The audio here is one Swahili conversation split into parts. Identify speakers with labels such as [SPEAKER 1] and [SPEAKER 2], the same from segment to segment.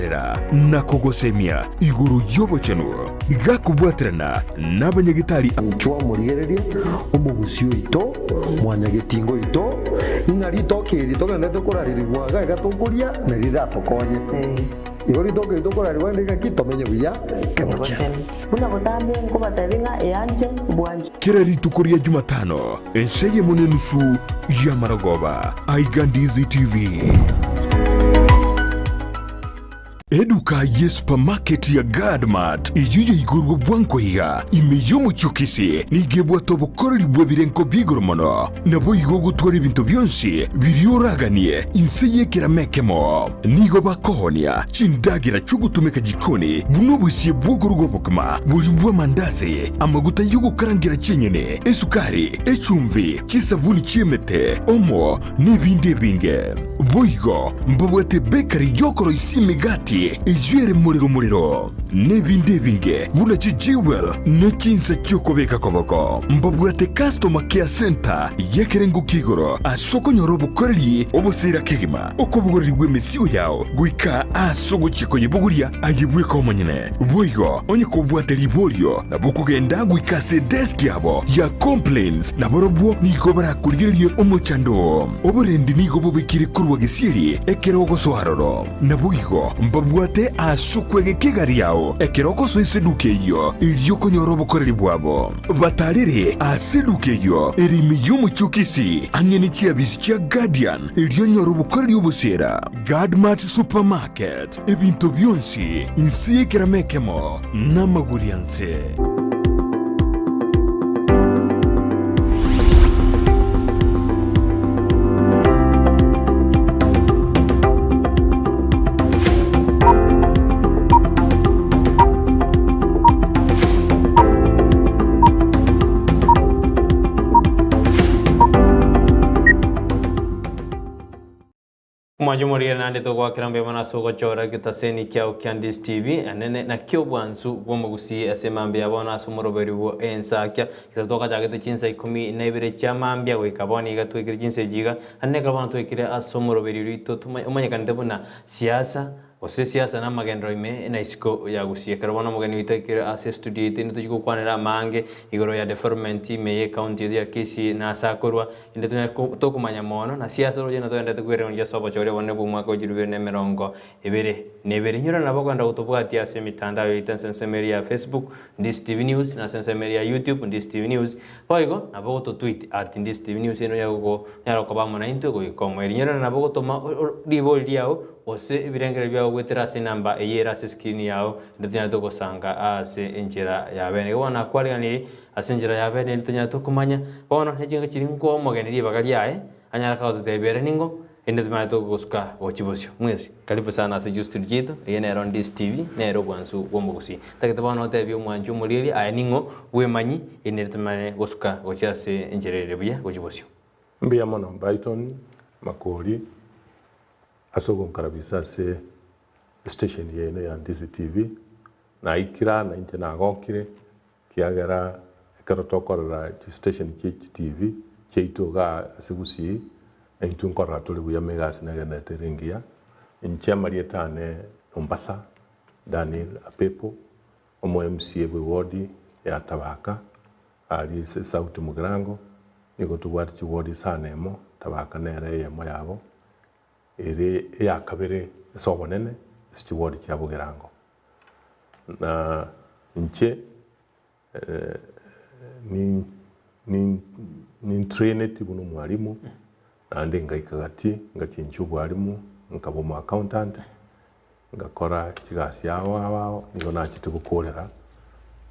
[SPEAKER 1] kugucerera na kugosemia iguru yobo chenu gakubwaterana n'abanyagitari
[SPEAKER 2] chwa murigereria omugusio ito mwanyagitingo ito ingari tokiri tokende tukuraririrwa gaga tukuria na rira tokonye igori tokiri tukuraririrwa ndika kitomenye buya kemoche
[SPEAKER 3] una gotambe ngobatabinga eyanje bwanje
[SPEAKER 1] kirari tukuria Jumatano enseye munenusu ya Maragoba Ndizi TV. Eduka ye supermarket ya Gadmat ijuye igurgo bwanko higa imeyomu chukisi nigebwa tobokoreri bwebirenko bigoromono nabo igogo twari bintu byonsi biryoraganie inseye kiramekemo nigo bakohonia chindagira chugutumeka jikoni buno busiye bwogorgo bokma bujubwa mandazi amaguta yugo karangira chenyene esukari echumvi chisabuni chiemete omo nebinde binge boigo mbabwete bakery yokoro isimigati ijwere muriro nebinde binge buna chijiwel nechinsa chokobeka koboko mbabwate customer care center yekerengo kigoro asoko nyorobo koreli obosira kegima okobugoriri gwemesiyo yao gwika asogo chiko yebuguria ayibwe komonyene boigo onye kobwate libolio nabukugenda gwikase desk yabo ya complaints naborobwo nigobara kuligerie omochando oborendi nigobo bikiri kurwa gisiri ekerogo soharoro naboigo mbabwate asukwege kigari yao ekeroko so iseduke yo iryoko nyorobo koreri bwabo batarire aseduke yo erimi y'umuchukisi anyeni chiabisi chia Guardian iryo nyorobo koreri obusera Gadmat supermarket ebintu byonsi insiye kiramekemo namagurianse.
[SPEAKER 4] Majumuriya nande to kwa kirambe mana soko chora kitaseni kyao Ndizi TV anene na kyo bwansu bomugusi asemambe yabona sumuroberi wo ensakya kitatoka jagete chinsa 12 chamambya we kaboni gatwekire chinse jiga anne kabona twekire asumuroberi rito umanyakande buna siasa ose siasa namagenderero na isiko ya gusiye karabona mugani witekire ase studio ite nituko kwanera mange igoro ya development meye county ya kisi na sakorwa inde to kumanya mono na siasa roje na to ende kwere onje sobo chore wone bu mwaka ojirwe ne merongo ebere nyura nabo kwanda utobwati ase mitandao ite sensemeri ya Facebook Ndizi TV News na sensemeri ya YouTube Ndizi TV News poigo nabo to tweet @Ndizi TV News eno yago nyaro kobamo na into go ikomwe nyura nabo to ma ribol yao ose ibirengere bya gwetera se namba eyera se screen yao ndetnya to gosanga ase enjera ya bene wona kwariganiri ase enjera ya bene ndetnya to kumanya bono hejinga kiri ngo mogeneri bagali yae anyara ka tutebere ningo ndetnya to goska ochibosyo mwezi karibu sana ase just jito yene Ndizi TV nero bwansu bomugusi takete bono tebyo mwanju muliri aya ningo wemanyi ndetnya goska gochase enjerere bya ochibosyo
[SPEAKER 5] mbia mono Brighton makori asogon karabisa se station yene ya Ndizi TV na ikira na intena gokire kiagera karotokora station TV cheitoga asigusi entun korra tole buya megas na gana terengia incha marietane Ombasa Apepo Omo Mca wodi ya Tabaka ali se sauti mugrango niko tuwati wodi sanemo Tabaka nere ya moyabo ere ya kabere sobonene stiwodi kya bugerango na nche ni trained buno mwalimu ande ngaikagati ngachinchu bwalimu nkabo mu accountant ngakora kigasi yawo nigo nakite gukorera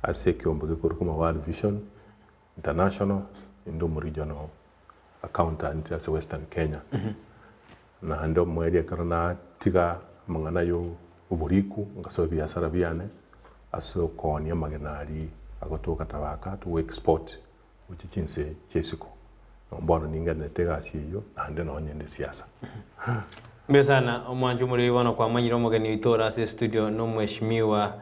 [SPEAKER 5] aseke ombuge kuri kuma World Vision International indo mu regional accountant as Western Kenya na ndo mwede karona tiga mangana yo uburiku ngaso biasara biane aso konia magenari agotoka Tabaka to export uchichinse chesiko mbona ningane tega siyo ande no nyende siasa
[SPEAKER 4] Mbesana omwanju muri wana kwa manyiro mugani itora se studio no mheshimiwa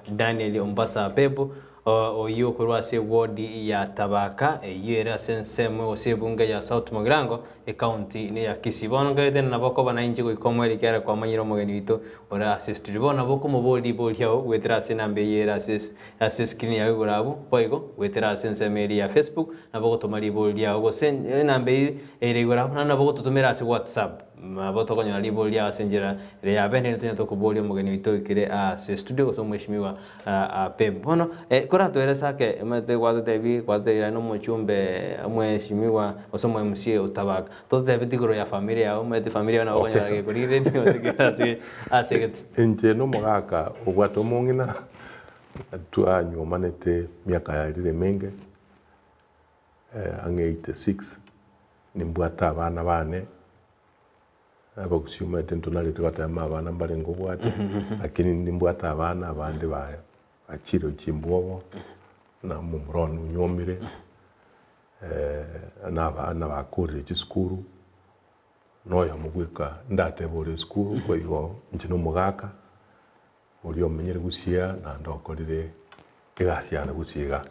[SPEAKER 4] Ombasa Apepo oyo kurwa se ward ya Tabaka yera sensemo osebunga ya South Mugirango county ni ya Kisii bono ngete na boko bananchi goikomweri kera kwa manyiro mogeni wito ora assist bona boko mobodi bolhao wetera senambe yera assist screen ya gurabo poigo wetera sensemeri ya Facebook na boko tomari boldia go sen nambe ere gurabo na boko tutumira se WhatsApp maboto konyo liboldia senjera re ya bene tunya to kubolio mogeni wito ikire se studio so mheshimiwa Apepo bono kora tueleza ke mate kwa te no mochumbe mheshimiwa osomo MCA Tabaka tote bitigoro ya familia au mate familia na okonya ke kurire ndio tikasi aseget
[SPEAKER 5] Nje no Mca ogwato mongina tua nyomanete miaka ya rire menge ange 86 nimbwata abana bane abakusiuma tentonali twata abana mbalengo bwate lakini nimbwata abana abandi baya achiro chimbobo na mumrono nyomire na bakuri chiskuru noya mugwika ndate bore skuru kwa hiyo ntino Mugaka uri omenyere gusia na ndokorire igasiana gusiga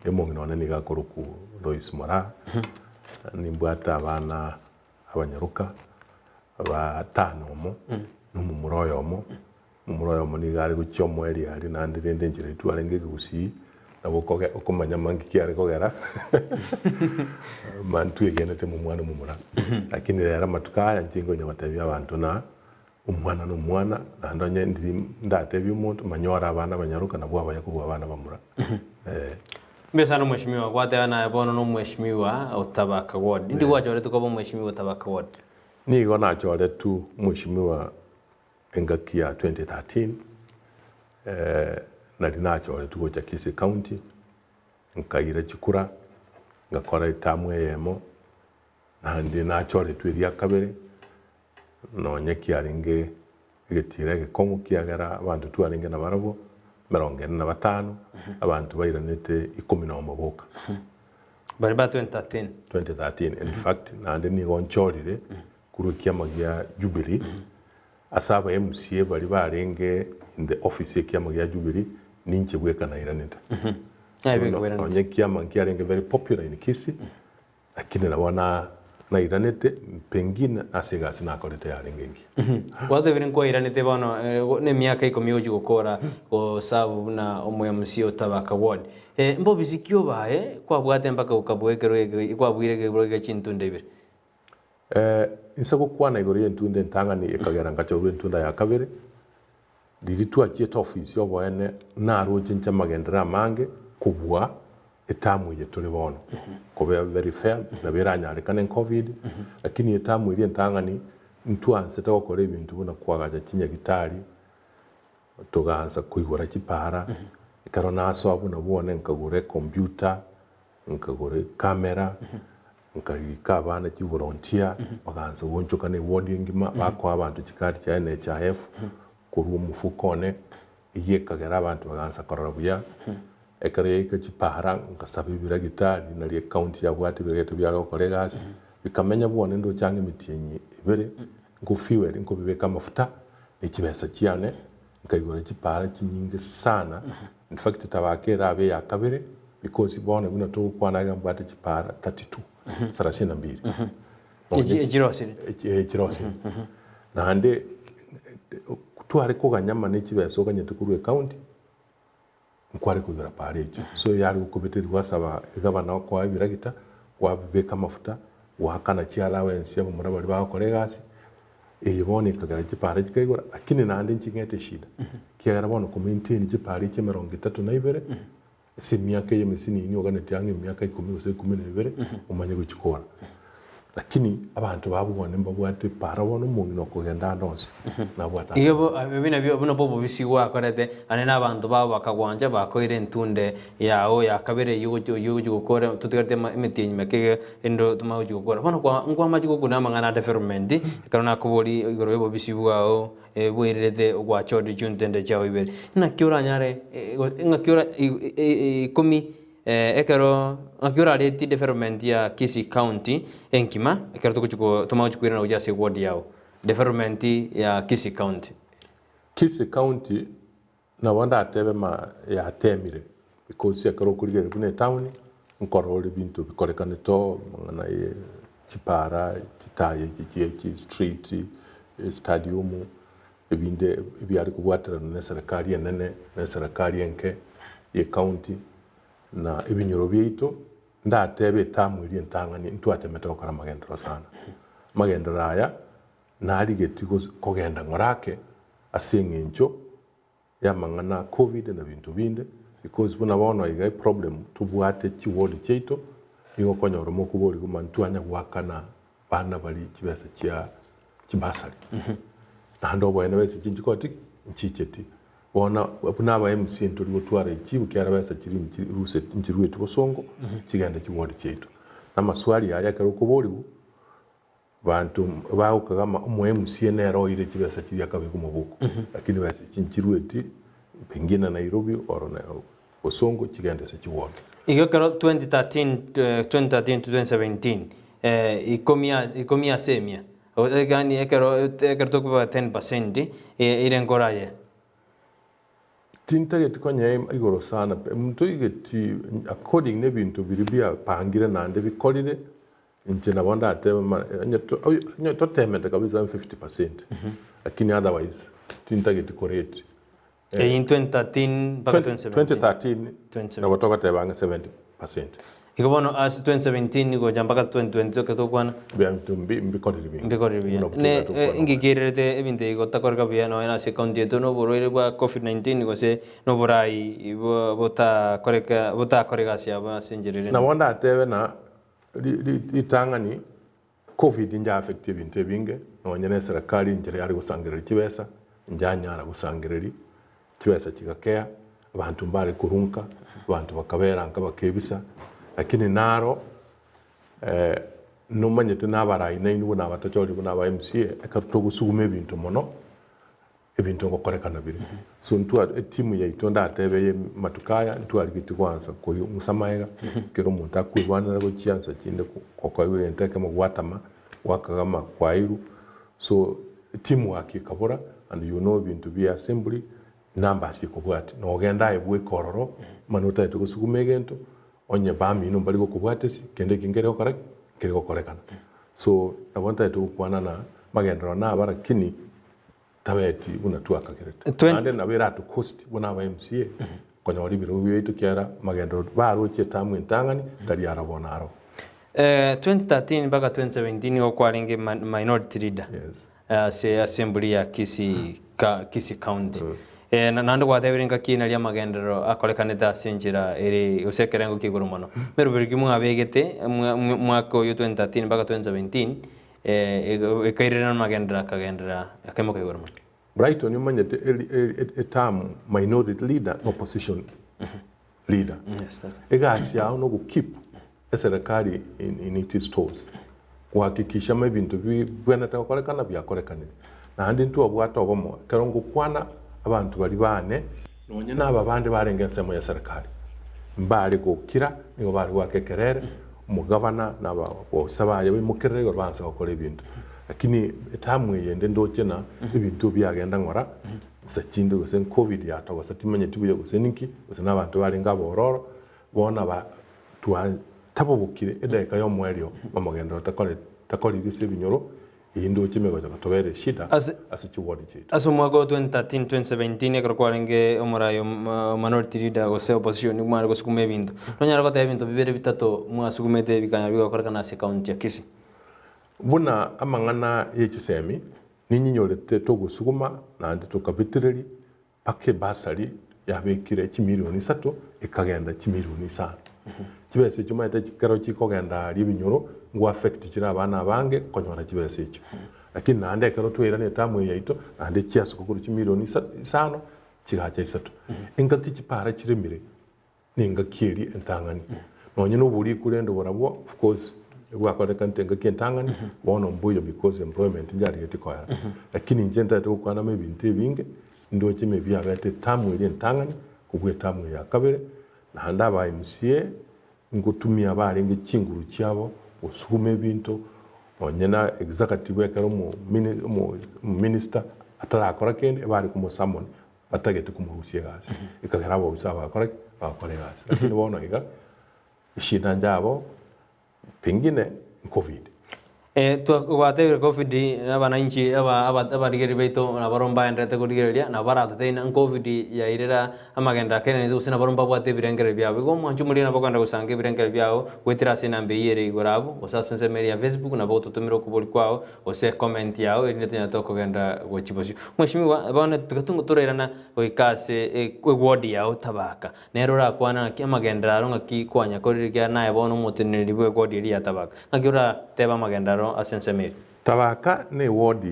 [SPEAKER 5] emongino nani gakoruku Lois Mora nimbwata abana abanyaruka batano mo mumuroyo ni gari guchomo eri ari nandi rende njire twarenge gusi na bokoge okomanya mangi kiare kogera mantu yegenete mu mwana mumura lakini era matukaya ntingo nyabatabya abantu na umwana no mwana na ndonye ndi ndatebi umuntu manyora abana banyaruka na bwaba yakubu abana bamura
[SPEAKER 4] mbesa no mheshimiwa kwate na bono no mheshimiwa Tabaka ward ndi wachore tukobo mheshimiwa Tabaka ward
[SPEAKER 5] ni gona chore tu mheshimiwa engakia 2013 na dinachore tuko cha Kisii County nkaira chikura ngakora itamwe yemo na ndi nachore tu iria kabere no nyekiaringe getire gekomu kiagara abantu tu aringe na barabo 45 abantu bairanete 10 boka
[SPEAKER 4] bari ba 2013
[SPEAKER 5] in fact na ndi ni gonchorire kuru kiama gya Jubilee asaba MCA bari barenge in the office kiama gya Jubilee ninche bwekana iraneta onye kiama kiarenge very popular in Kisii lakini naona na iranete pengine asiga sina korete yarengengi
[SPEAKER 4] wate birin ko iranete bano ne miaka 10 yoji gukora ko sabu na omo MCA Tabaka ward mbo bizikyo bae kwa bwate mpaka ukabwekero kwa bwirege broge chintunde bir
[SPEAKER 5] insako kwana igoriye ntunde ntangani ekagera ngacho ntunda ya kabere diritu achie office yo bwene na roje Namagenderero mange kubwa etamu ye tuli bono kobe very fair na biranya rekane covid lakini etamu ile ntangani mtu anseta okore ibintu bona kwagaja kinya gitari toganza kuigora kipara ikarona aso abuna bone nkagure computer nkagure camera nkagika abana ki volunteer baganza wonchoka ne warding bakwa abantu kikati cya NHIF kuri umufukone iye kagera abantu baganza korora buya ekare ikachipahara nkasabibira gitari nali account ya bwati bireto byaro kolegasi bikamenya bone ndo change mitinyi ibere ngufiwe nko bibeka mafuta nikibesa cyane nkayigora kipara kinyinge sana in fact tabakera abe ya kabere because bone buna to kwana gambata kipara 32 ejirosire na hande kutware kuganyama nikibesa okanyete kuru account nkware kugura parejo so yari ukubitiri wasaba igabana kwa biragita wabeka mafuta wakana cyala wensi abo murabari bakoregasi eyibone kagara kipare kigura lakini nande nkingete shida kigara bono ku maintain kipare cye 32 si miaka ye mesini ni oganete yange miaka 10 ose 12 umanye gukikora lakini abantu babubone mbabwate para wono mungino kugenda ndonse nabwata
[SPEAKER 4] iyo bina bino bobo bisiwa korete ane nabantu babo bakagwanja bakoire ntunde yao yakabere yugo gukora tutigarte imitinyi mekege endo tumaho gukora bano kwa ngwa maji gukuna mangana development karona kubori igoro bobo bisiwa bwirete gwa chodi juntende chao ibere na kiura nyare ngakiura komi ekero akiura reti development ya Kisii County enkima ekero tukuchuko tumachukwira na ujase ward yao development ya Kisii County
[SPEAKER 5] na wanda atebe ma ya temire because ya karo kuligere kune town nkorole bintu bikorekane to ngana ye chipara chitaye chi street stadium ebinde ebyali kubwatira na serikali enene na serikali enke ye county na ebinyoro byito ndatebe tamu iri entangani ntwatemeta okora magendero sana magendero aya nali getiko kogenda ngorake asingincho ya mangana covid na bintu binde because buna bono igai problem tubwate chiwodi cheito nigo konyoro mokubori kumantwanya gwakana bana bali kibesa chia kibasari na ndo bwene wese chinjikoti nchicheti bona buna ba MC nturi gutwara ikibu kyara besa kiri ruse njiruwe tubosongo kigenda kiwodi cheito na maswali aya kero kubori bantu bawo kagama mu MC nero ile kibesa kiri akabe kumubuko lakini wese chinjiruwe pengine Nairobi or na Osongo kigenda se kiwodi
[SPEAKER 4] iyo kero 2013 to 2017 ikomia semia gani ekero tokuba 10% ile ngoraye
[SPEAKER 5] tintage konye igoro sana mtu igeti according ne bintu biribia pangire nande bikolire nje nabonda ate nyo temete kabisa 50% lakini otherwise tintage correct
[SPEAKER 4] in 2013 mpaka 2017
[SPEAKER 5] na watoka tebanga 70%.
[SPEAKER 4] Ikabono as 2017 niko jambaka 2020 ketokwana
[SPEAKER 5] bintu mbikorire
[SPEAKER 4] ne ingikirete ebinte iko takorka bia no ena se county no borore bwa covid-19 ko se no borai bota koreka sia ba senjerere
[SPEAKER 5] na wanda atebe na itangani covid inja affect bintu binge no nyene serikali njere ari gusangirira kibesa njanya ara gusangirira kibesa kigakea abantu mbare kurunka abantu bakabera nkabakebisa lakini naro no manyete nabarayi nainu na batacholi buna ba MCA akaruto gusugume ebintu mono ebintu ngokorekana biri so ntwa timu ya itonda atebeye matukaya ntwa ligiti kwanza ko musamaega kero muntu akwirwana go chiansa kinde kokwawe enteke mu gwatama wakagama kwairu so timu akikabura and you know bintu bi assembly numbers ikobwati no genda ebwe kororo manota eto gusugume gento onye bami no bali go kubwatesi kende kingere okoreka kere gokorekana so nabonta eto kwana na magendero na bara kini tabeti una tuaka kerete ande na bera to cost bona ba MCA konya wali biro wetu kiara magendero baro chetamu entangani tali arabona aro
[SPEAKER 4] 2013 mpaka 2017 go kwalinge minority leader
[SPEAKER 5] yes
[SPEAKER 4] se assembly ya Kisi county nando gwatebiringa kina lia magendero akolekaneta senjira eri usekerengo kiguru mono meru biriki mwabegete mwako yo 2013 mpaka 2017 ekairena magendera kagendera akemoka iguru mono
[SPEAKER 5] Brighton yumanyete a term minority leader opposition leader
[SPEAKER 4] yes sir
[SPEAKER 5] egasi ya no keep serikali in its toes kuhakikisha mebintu bwena takolekana byakolekanira na andi ntu obwata obomo karongo kwana abantu bali bane nonye naba bande barengensemo ya serikali mbali gukira nibo bari wakekerere umugavana naba osabaye bimukirere banza gukora ibintu lakini etamwe yende ndokena ibintu byagenda ngora sakinde gose covid yatawa satimenye tubuye gose ninki gose nabantu barenga bororo bona ba twa tabobukire edaika yo mwerio mamagendo takole gise binyoro indo chimego gatobere shida asichiwodi chetu
[SPEAKER 4] aso mwago 2013 2017 ekrokwalenge omorayo minority leader gose opposition mwari gosukume bintu nonyara gote bintu bibere bitato mwasugumete bikanya bigokorekana se county ya Kisi
[SPEAKER 5] buna amangana yechisemi ninyinyorete to gusuguma na ande to kabitireri pake basari yabekire kimilioni 3 ikagenda kimilioni 5 kibese cyuma ite kikaro kikogenda ribinyoro ngo affect kira abana bange konyora kibese cyo lakini nande karo twera ne tamwe yaito ande kiasu kukuru kimilioni 5 kigacha 3 inga kipara kiremire ninga kiri entangani nonye no buri kurendo borabo of course wakoreka ntenga kentangani bono mbuyo because employment njari yetikoya lakini njenda to kwana mebinte binge ndo kime bya bete tamwe iri entangani kubwe tamwe ya kabere na handa ba MCA ngutumia barenge kinguru cyabo usume bintu onyena executive ekero mu minister atarakora kende bari ku musamon batagete kumuhusia gasi ikagera bo usaba kore gasi lakini bono iga shida njabo pengine covid
[SPEAKER 4] twatebire covid n'abananchi abarigeri baito nabaromba endete kurigereria na barateina covid yairira amagenda kenene usina baromba bwatebire ngere byabo go mwanju muri na bakanda gusanga ibirengere byabo gwetira sina mbeyere igorabo osasense meri ya Facebook na boto tumiro kubuli kwao ose comment yao ine tenya to kugenda gochiboshi mweshimiwa bana tugatunga turerana oikase ward yao Tabaka nero ra kwana amagendero ngaki kwanya koririkia naye bono mutiniri bwe ward ya Tabaka ngagira teba magendero asensemeri
[SPEAKER 5] Tabaka ne ward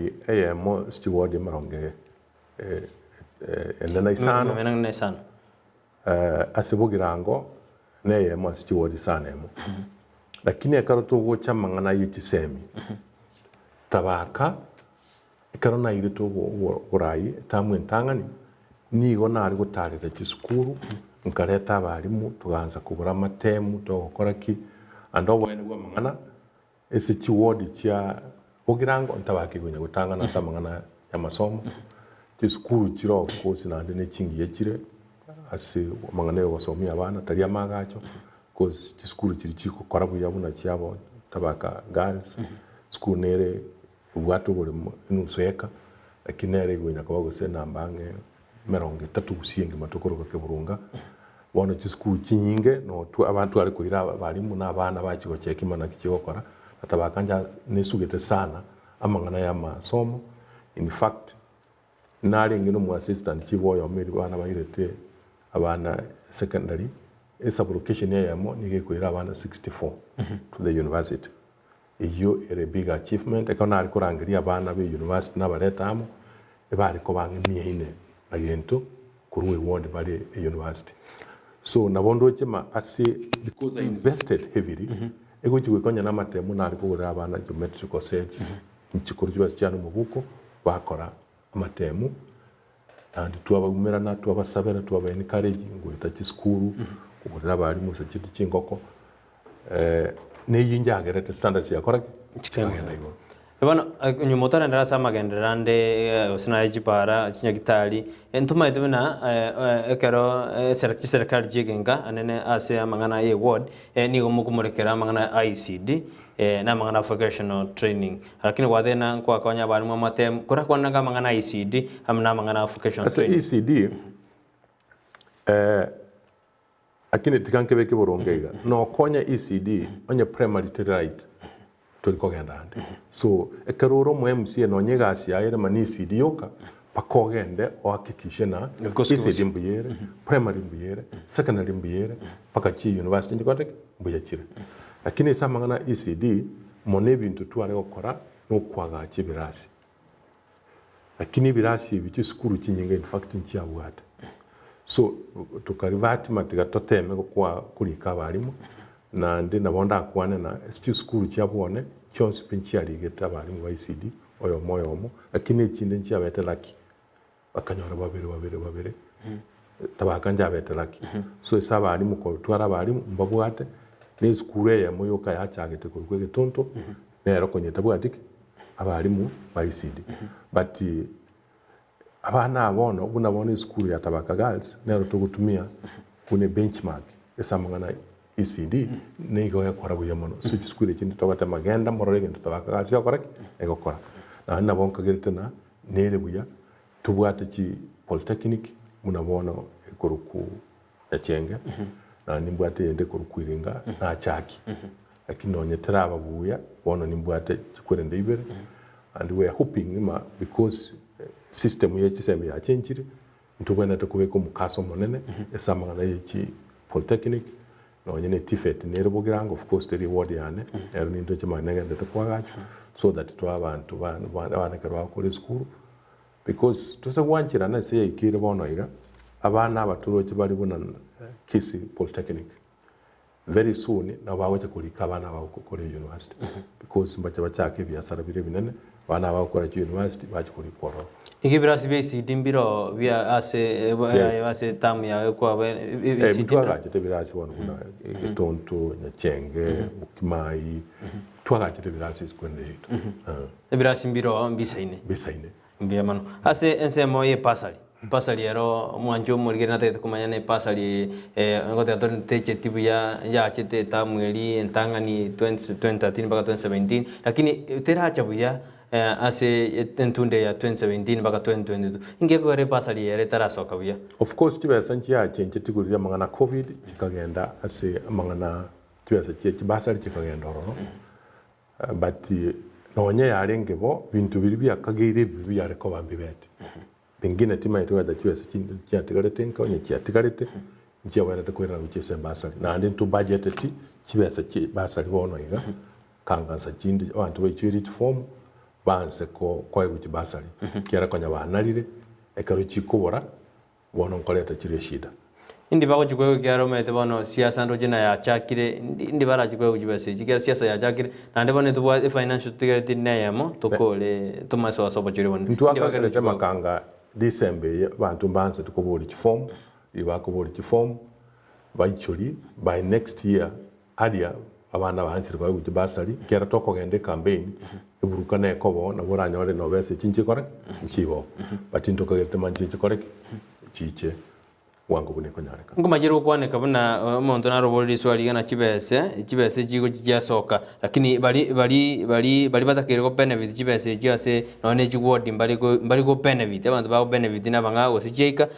[SPEAKER 5] mo steward maronge enena isano asibugirango ne mo steward sanemo lakini akaruto gocha mangana yichisemi Tabaka ikarona ire to urai tamwe ntangani nigo nari gutarira kisukuru nkareta abarimu tuganza kubura amatemu to gukoraki ando bwene bwa mangana ese chiwodi chia ogirango Tabaka igwenya gutangana samangana ya masomo kisukuru chiro of course na ndene chingiye chire asi mangana yo gusomia abana tari amagacho cause kisukuru chiri chiko korabu yabuna chiabo Tabaka girls school nere ubwato buri nusueka lakini nere igwenya kwa gose nambange meronge tatu gusienge matokoro ka keburunga wana kisukuru chinyinge no tu abantu ari kuira barimu n'abana bakigo cyekimana kikigokora Tabaka nja nesugete sana amangana ya masomo in fact nari ngino mu assistant kiboyo meri bana bayirete abana secondary esa location yamo nige kuira abana 64 to the university iyo ere big achievement ekona ari kurangiria abana be university n'abaretamo ebari ko bangimye ine agento kuruwe ward bari university so nabondo chema asi because I invested heavily ego chigwekonya n'amatemu nari kugura abana geometrical sets nchikuru cyane mu buko bakora amatemu and tuabagumera na tuabasabera tuabaencourage ngo itachi school kugura abari mu sakiti kingoko ne yinjagerete standards yakora chikagenda igo
[SPEAKER 4] bana nyumotara ndarasa magenderande osina ejipara chinyagitali entuma iduna ekero serikali jigenga anene ase amangana ye ward ni gomukumurekera amangana ICD na mangana vocational training lakini wadena kwa kwanya bari mu matem kora kwananga mangana ICD amna mangana vocational training
[SPEAKER 5] ICD akini tikanke beke borongega no konya ECD onye primary right tuliko gendande so ekaroro mu MC no nyegasi yaire mani ECD yoka pakogende ohakikishe na ECD mbuyere primary mbuyere secondary mbuyere paka chi university ndikote mbuyakire lakini samangana ECD mone bintu tware gukora no kwaga kibirasi lakini birasi bichi skuru kinyinga in fact ncyabwata so tukarivati matiga toteme kwa kulika abarimu na ndi nabonda akwane na school cyabone cyose pinchiari geta abarimu ba ICD oyo moyomo lakini ikindi ncyabete laki bakanyora babere Tabaka njabete laki so isaba abarimu ko twara abarimu mbabwate ne school ya moyoka yachagete kurwe getonto nero konyeta bwatike abarimu ba ICD but abana abono bunabona school ya Tabaka girls nero tugutumia kune benchmark esamangana ECD nego yakora buyamono so school ikindi togata magenda mororege Tabaka girls yakora egokora na nabonka geretena nere buya tubwate ki polytechnic munabona ekoruku ya chenge na nimbwate ende korukuiringa na chaki lakini onyetera ababuya bono nimbwate chikwende ibere and we are hoping because system yechiseme ya chenjiri ntubona tukubeko mukaso monene esamangana yechi polytechnic no nyene tifet nerebogirango of course the reward yane ero nindo chimanegende tukwagacho so that to abantu bana kerwa kuri school because tusawanchira na se ikire bono iga abana abaturoje bari buna kisi polytechnic very soon na bawoje kulika abana bakukore university because mbacha bachake byasara bire binene bana bakora university bakuri koro
[SPEAKER 4] ikibirasi bese dimbiro bya ase tamu ya kwa
[SPEAKER 5] bese twagaje birasi wona kuna tonto nyachenge ukimai twagaje birasi kwende hito
[SPEAKER 4] birasi mbiro bisaine mbiyamano ase ensemo ye pasali pasali ero mwanjo muri na tete kumanya ne pasali ngote aton teche tibu ya chete ta mweli entangani 2013 mpaka 2017 lakini tera chabuya ase entunde ya 2017 mpaka 2022 ingeko ere pasali ere tarasoka buya.
[SPEAKER 5] Of course tibesa nchia change tigurira mangana covid chikagenda ase mangana tibesa chibasali chikagenda oro but nonye yarengebo bintu biri byakageire bibi yareko bambibete pengine tima yetu ya tibesa chatigarete nkonye chatigarete nchia wera tekwera uchese basali na andi to budget ti chibesa basali bono iga kanganza chindi abantu bechiri form banse ko kwaibuti basali kiara konya banalire ekaro chikobora bono nkoleta chire shida
[SPEAKER 4] indi bako chikwe kiaro mete bono siasa ndo jina ya chakire indi bara chikwe kujibase chikira siasa ya chakire na ndebone tubwa financial tigere neyamo tokole tumaso asobo chire bono
[SPEAKER 5] ntu akakere makanga December bantu banse tukobori form ibakobori form baichuri by next year adia abana bahansire kwa guti basali kera toko gende campaign iburuka ne kobo na buranya wale no bese chinchi kore chibo batinto ko gete manchi kore chiche wangu bune konyareka
[SPEAKER 4] ngoma jero kwane kabuna monto na robori swali gana chibese jigo jiasoka lakini bali batakere ko benefit chibese jiase none jigwodi bali go benefit abantu ba benefit na banga osicheka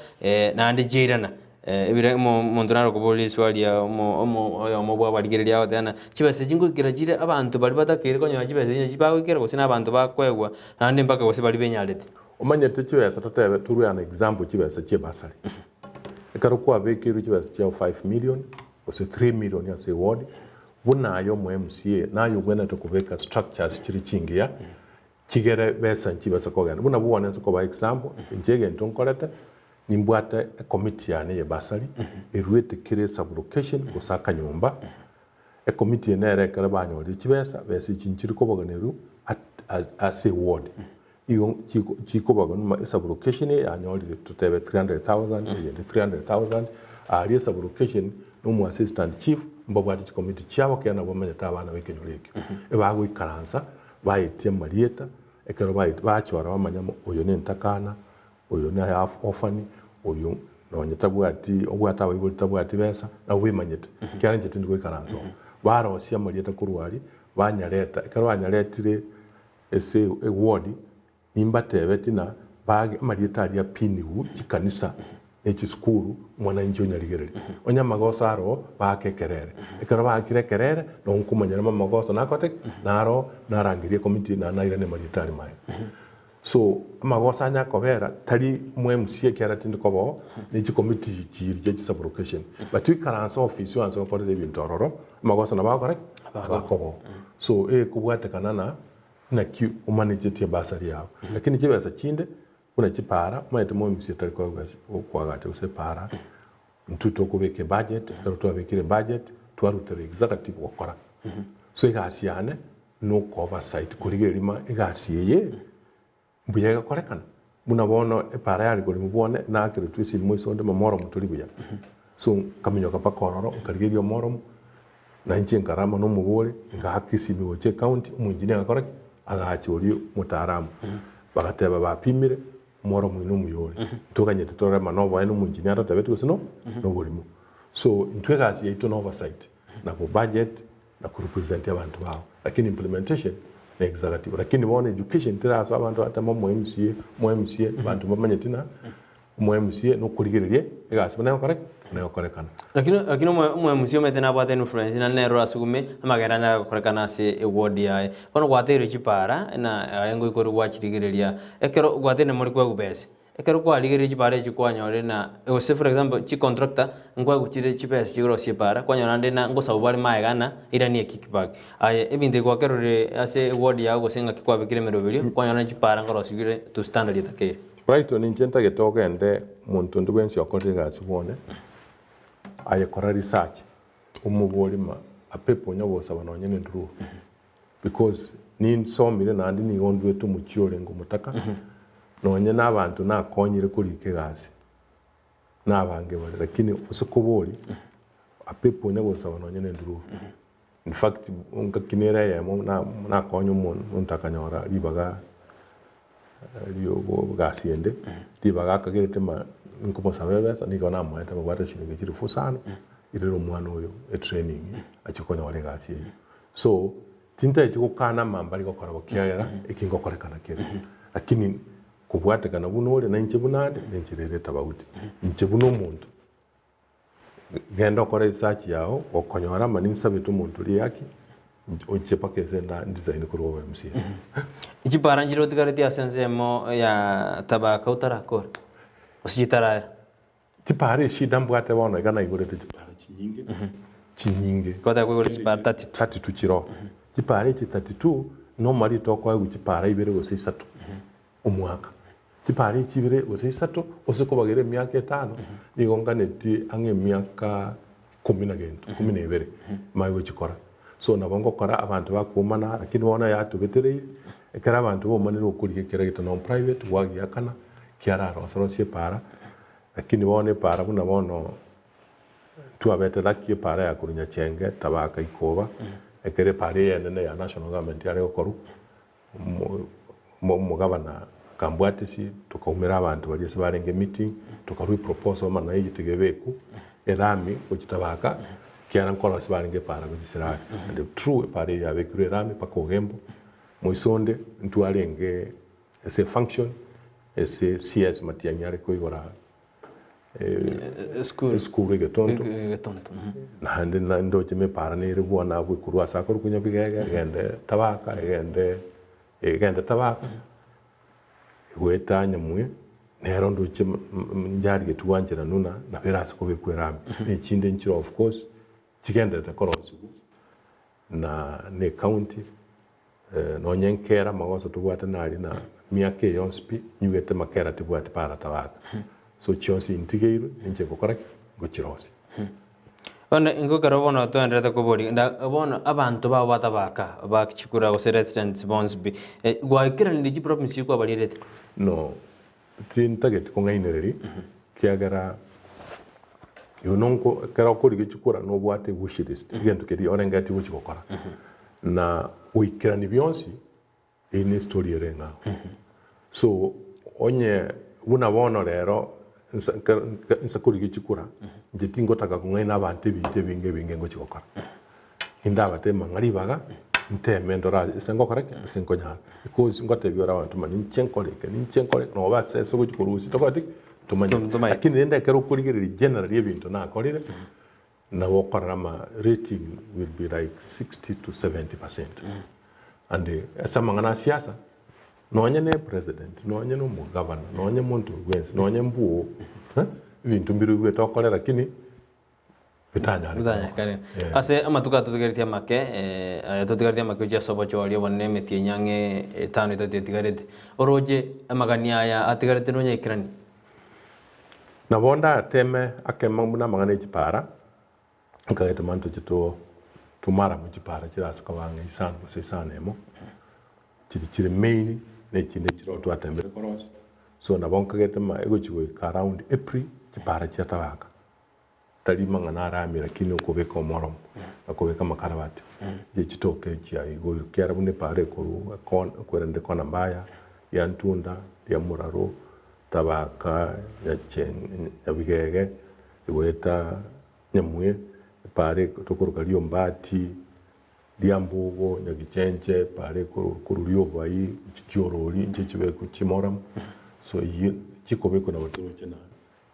[SPEAKER 4] na ande jirana ebire monto na robori swali ya mo bwa baligereria otana chibese jingo kirajire abantu bali batakere ko nyaji chibese jibago kera ko sina abantu bakwegwa na ande mpaka ko bali benyalete
[SPEAKER 5] omanyete chibese totebe turu an example chibese chibasali ekaro kwa bekeru chibese cha 5 million ose 3 million ya se ward buna yo mu MCA nayo gwena to kubeka structures chiri chingia kigere besa chibese ko gana buna buone so ko ba example njege ntonkolete nimbwate committee ya basali eruete kire sublocation kusaka nyumba committee nere kare banyoli chibesa bese chinchiri ko boganeru as a ward iyo chiko bagano sublocation anyoli tutebe 300,000 300,000 ari sublocation no mu assistant chief mbabwati committee chabo kana bomanya tabana wekenyoleke ebago ikaransa bayitie marieta ekero bachora bamanya oyo nentakana oyo na half orphan oyo nonyetabwati obwata bayibotabwati besa na wimanyete kyanje tindi kwikaransa baro sia marieta kurwari banyareta ekero banyaretire ese ward nimbatebe tina bage marieta ali apinihu chikanisa echi skuru mwana injo nyarigerere onya magosa aro bakekerere ekero bakirekerere no nkumanyira magosa nakote naro narangirie committee na naira ne marieta ali mai so magosa nya kobera tari MCA kera tindi kobo ne chi committee chi sublocation but we karansa office wanso for the bintororo magosa na bakore bakobo so kubwate kanana na ki umanage tie basari yao lakini chibesa chinde kuna chipara maete MCA tari kwa gate usepara mtuto kubeke budget kero twabekire budget twarutere executive wakora so igasiane no oversight kurigerima igasiye mbuyega korekana buna bono epara yali kuri mubone na kire twisi mwiso nde mamoro muturi buya so kaminyo kapakororo karigerio moro na nchi ngarama no mubole ngakisi miwoche county munjine akore agachi uri mutaramu bagateba bapimire moro mwino muyore tokanye tutore manobo eno munjine atabetu sino no burimo so ntwegasi yaito no oversight na ku budget na ku represent abantu bao lakini implementation na executive lakini bone education tiraso abantu atama mu MCA abantu bamanye tina mu MCA no kurigererie egasi bana correct na korekana
[SPEAKER 4] lakini mu MCA metena bwate influence na nero asugume amagera na korekana se ward yae bono gwatero chipara na yengo ikoro gwachirigereria ekero gwatene muri kwa gubese ekero kwa ligere chipara chikwanyore na ose for example chi contractor ngwa guchire chipesa chigoro chipara kwanyora ndena ngosa ubali maegana ira ni kickback aye ebinte kwa kerore ase ward ya go senga kikwa bikire merobelio kwanyora chipara ngoro sigire to standard yatake
[SPEAKER 5] right on injenta getoke ende muntu ndwensi okote gasibone aye kora research umubori ma apepo nyabosa banonye nduru because ni somire nandi ni gondwe to muchiore ngo mutaka nonye n'abantu nakonyire kuri kegasi nabange bari lakini usukubori apepo nyabosa banonye nduru in fact unka kinera ya mo na konyo mon untakanyora libaga liyo gasiende dibaga kagirete ma nkumo sabebesa nikona mwete mabwate shilingi chiri fusano irero mwana oyo training achikonya wale gasi so tinta ikukana mambali gokora bokiagera ikingokorekana kire lakini kubwate kana buno ore na inche bunande nenchirere tabauti inche buno muntu genda okora research yao okonyora maninsa bitu muntu liyaki oche pakese na design kuroba MC
[SPEAKER 4] ichi paranjiro tigareti asense mo ya tabaka utarakora ositara
[SPEAKER 5] tipare shida mbwate bona igana igorete tipare chinyinge
[SPEAKER 4] kota kwigore tipare
[SPEAKER 5] 32 chiro tipare 32 normally toko agu tipare ibere gose 3 omwaka tipare chibire gose 3 oseko bagere myaka 5 igonganeti ange myaka 12 mayo chikora so nabongo kora abantu bakumana lakini bona yatubetereye ekara abantu bo maniro okuri kera gitano private wagi yakana kiara rosoro sie para lakini bone para buna bono tuabete laki para ya kurunya chenge tabaka ikoba ekere pare ya nene ya national government yare okoru mugabana kambwatisi tukaumira abantu bali sebarenge meeting tukarui proposal mana yitegebeku erami kuchitabaka kiara nkora sebarenge para kujisira and the true pare ya bekure rami pakogembo moisonde ntuarenge ese function ese CS matianyare koigora school getonto na hande na ndo jeme para ne rebu na bu kurwa sakor kunya bigege gende tabaka gende tabaka weta nyamwe nero ndo jeme njari getuwanjira nuna na beras ko bekwera ne chinde nchiro of course chigende ta koronsugu na ne county no nyenkera magoso tubwata nali na miake yonspi nyugete makera tubwata para tabaka so chonsi intigeiro nje gukora guchirosi
[SPEAKER 4] ona ingo karabona to ndreta ko bodi nda bona abantu ba batabaka bakikura go residents bonsbi gwakira ndi province ko abalirete
[SPEAKER 5] no tin target ko ngainereri kiagara yononko kara ko rigikura no bwate wish list gento kedi orenga ti wuchi gukora na uikira ni bionsi ini story erenga so onye una bono rero nsa kuri gikura njetingo taka kungaina abantu binge ngo chikokora inda bate mangari baga ntemendora sengo koreke sengo nya because ngote biora abantu mani nchenkore no base so gikurusi tokati tumanya lakini nenda kero kurigiri general yebinto na korire na wokorama rating will be like 60 to 70%. And esa mangana siasa nonya ne president nonya no governor nonya muntu wens nonya mbuo bintu mbiru gwetokole lakini bitanya
[SPEAKER 4] kare ase amatuka tutugertia make tutugertia make je sobo chori bonne metie nyange etano itatigarete oroje amagania ya atigarete nonya ikirani
[SPEAKER 5] na bonda teme akemamuna mangana chipara ngayete manto chito tumara mu chipara chirasa kawange isango se sanemo chiri main ne chinde chiro to atembere koros so na bonka gete ma ego chiwe around April chipara chatabaka tali mangana rami lakini ukobeka morom akobeka makarabati je chitoke chia igo kera bune pare koru kwerende kona mbaya ya ntunda ya muraro tabaka ya chen ya bigege iweta nyamwe pare tokuruka liyo mbati diambugo nyagichenche pare kurulio bai chikioroli nje chibe kuchimoram so yi chikobeko na watoro chena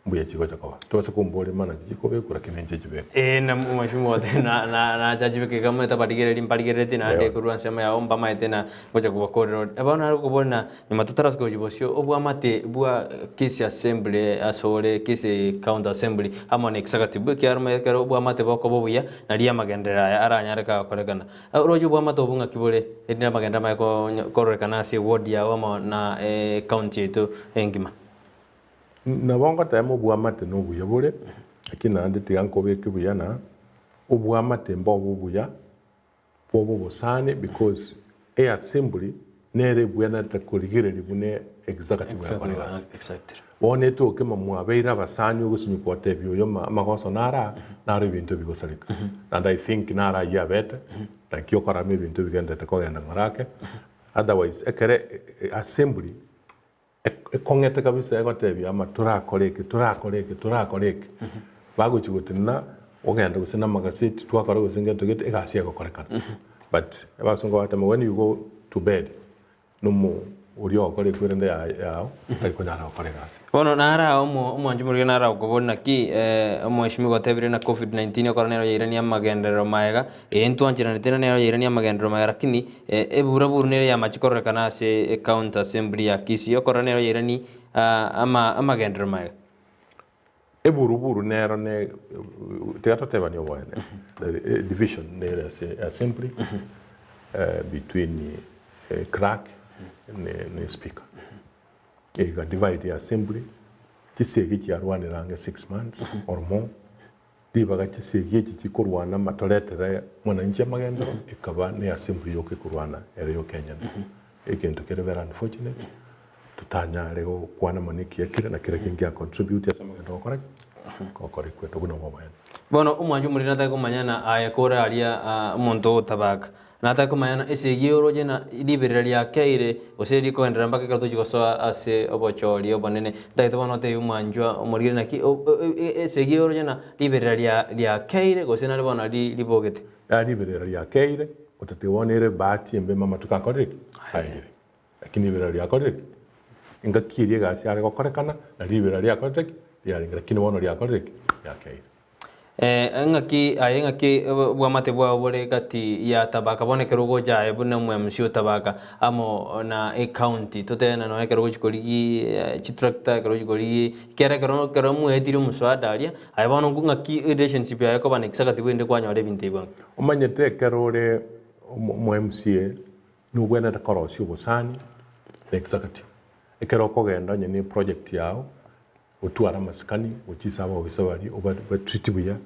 [SPEAKER 5] mbuya chiko chakawa tose kumbole mana chikobeko lakini nje chibe
[SPEAKER 4] na mashumo wote na chajibe kama tapatigere limpaligere tina de kuruan sema ya omba maite na goja kubakoro abana kubona ni matutara ko jibosio obwa mate bwa kisi assembly asole kisi county assembly amone executive kyarma kero obwa mate bako bobuya na lia magendera aranyare ka korekana rojo obwa mate obunga kibole edina magendera maiko korekana si ward ya wama na county to engima
[SPEAKER 5] na bonga temo bwa mate no buya bole lakini ande tiganko beke buya na obwa mate mbobo buya bobo bosane because assembly nere buya na takoligere libune executive
[SPEAKER 4] exactly
[SPEAKER 5] one to kema mwabeira basani ugusinyu kote byo magoso nara bintu bigosalika and I think nara ya beta like yokara me bintu bigenda takogenda ngorake otherwise ekere assembly kongete kabisa egotebia ama turakoreke baguchigutina ogenda gusena magaseti twakora gusinga tugete egasi gokorekana but abasongo batama when you go to bed numu urio okore kwirende yao ariko nyara okore gasi
[SPEAKER 4] bono nara omwanju muri nara okobona ki omweshimi gotebire na covid-19 okoranero yairania amagenderero maega entwanjiranete nero yairania amagenderero maega lakini ebura burunere ya machikorekana ase county assembly ya Kisii okoranero yairani amagenderero maega
[SPEAKER 5] eburu nero ne tegatotebani obwene division nere assembly between clerk ne speaker ega divide the assembly kisege kyarwanirange 6 months or more dibaga kisege kikurwana matoletere mwananchi amagendero ikaba ne assembly yoke kurwana ere yo Kenya egento kere very unfortunate tutanya leo kwana maniki yakira na kira kingi ya contribute ya samagendero correct correct kwetu kuno mobile
[SPEAKER 4] bono umwanju muri nataka kumanyana ayakora alia monto tabaka nataka kumanyana esegi oroje na liberali ya kaire osedi ko endera mbaka kato jikoso ase obocholi obonene ndagite bono te umwanjwa umurire na ki esegi oroje na liberali ya kaire gosena le bono libogete
[SPEAKER 5] liberali ya kaire otatewonere bahati embe mama tukakoreke haire lakini liberali ya koreke inga kirie gasi are gokorekana na liberali ya koreke yaringa lakini bono ya koreke ya kaire
[SPEAKER 4] ngaki bwa mate bwa bore kati ya tabaka bonekero goja ebuna mwemsio tabaka amo na county totena no ekero gochikorigi chitractor kero gochikorigi kero muetire muswada alia aibono ngaki relationship ya ko bana kisakati bwende kwanyore binte ibon
[SPEAKER 5] omanyete kero re mwemsie nubwena takorosio bosani executive ekero kogenda nyene project yao utwara maskani uchisaba obisabari obatwitibuya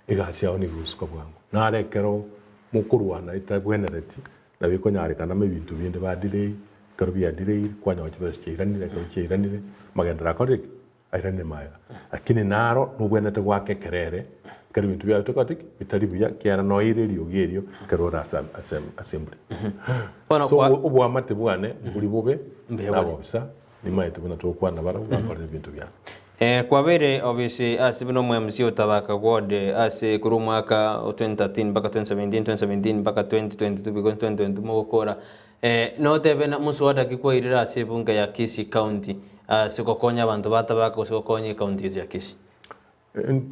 [SPEAKER 5] egasi yao ni rusuka bwangu narekero mukurwana itabwenereti nabiko nyarekana mebintu binde badire kero bya dire kwanya wachibese chiranire kero chiranire magendera korek airane maya lakini naro nubwenete gwake kerere kero bintu bya tokatiki bitaribuya kiara noire riogerio kero rasa assembly so ubwa mate bwane buri bube nabo bisa ni maite buna tokwana bara ukakora bintu bya
[SPEAKER 4] kwa bere obviously ase bino mwemsi otabaka ward ase kuru mwaka 2013 mpaka 2017 mpaka 2022 because 2020 mugokora no tebe na muswada kikwairira ase bunga ya Kisii county sikokonya abantu batabaka sikokonya county ya Kisii